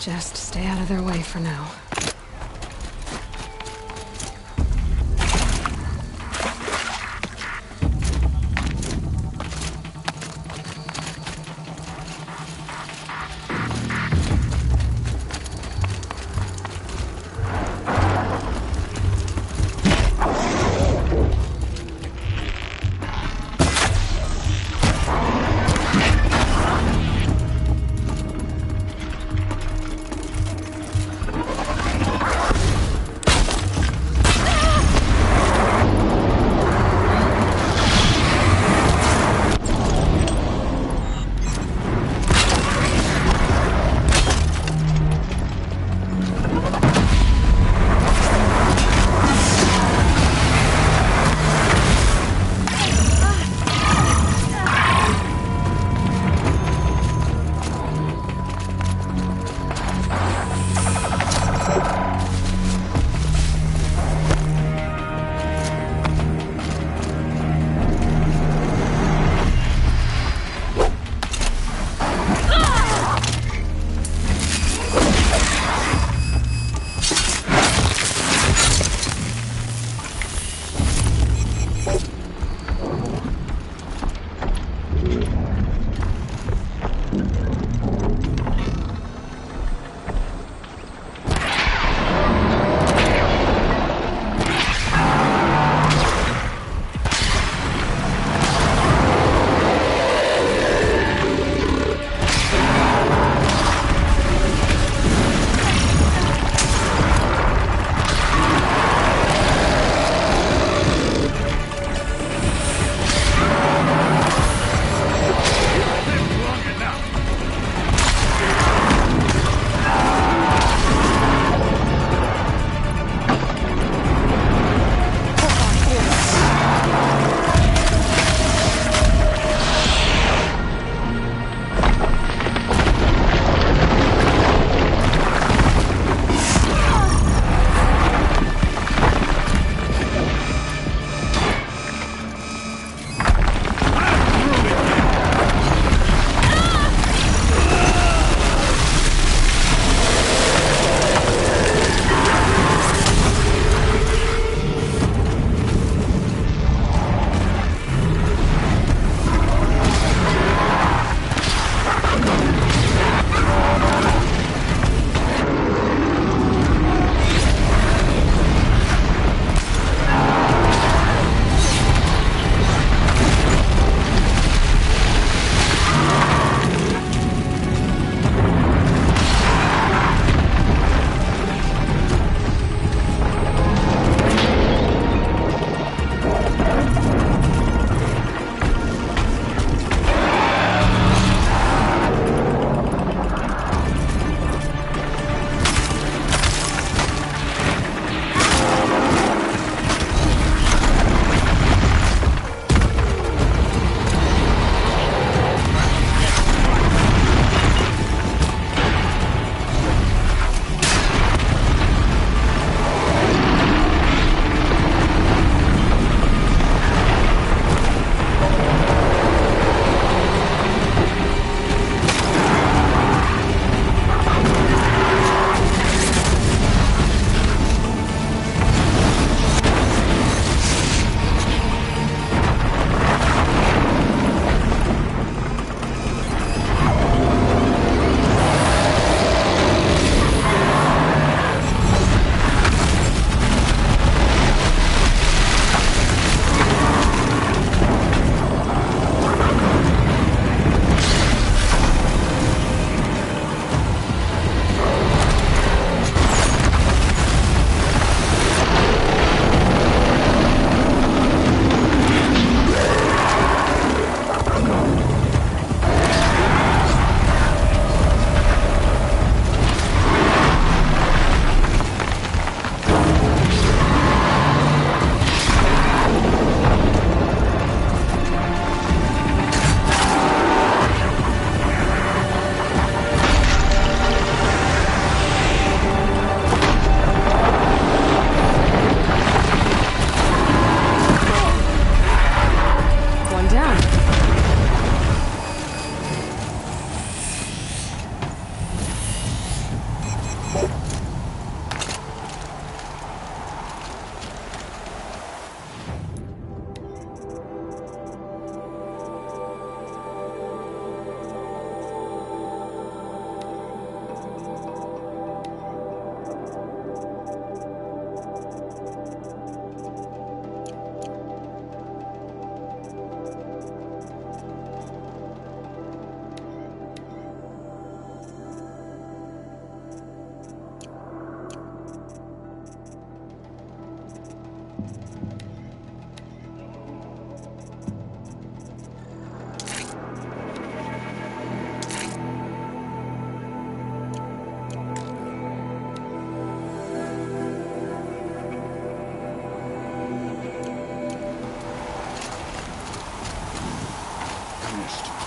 Just stay out of their way for now. finished.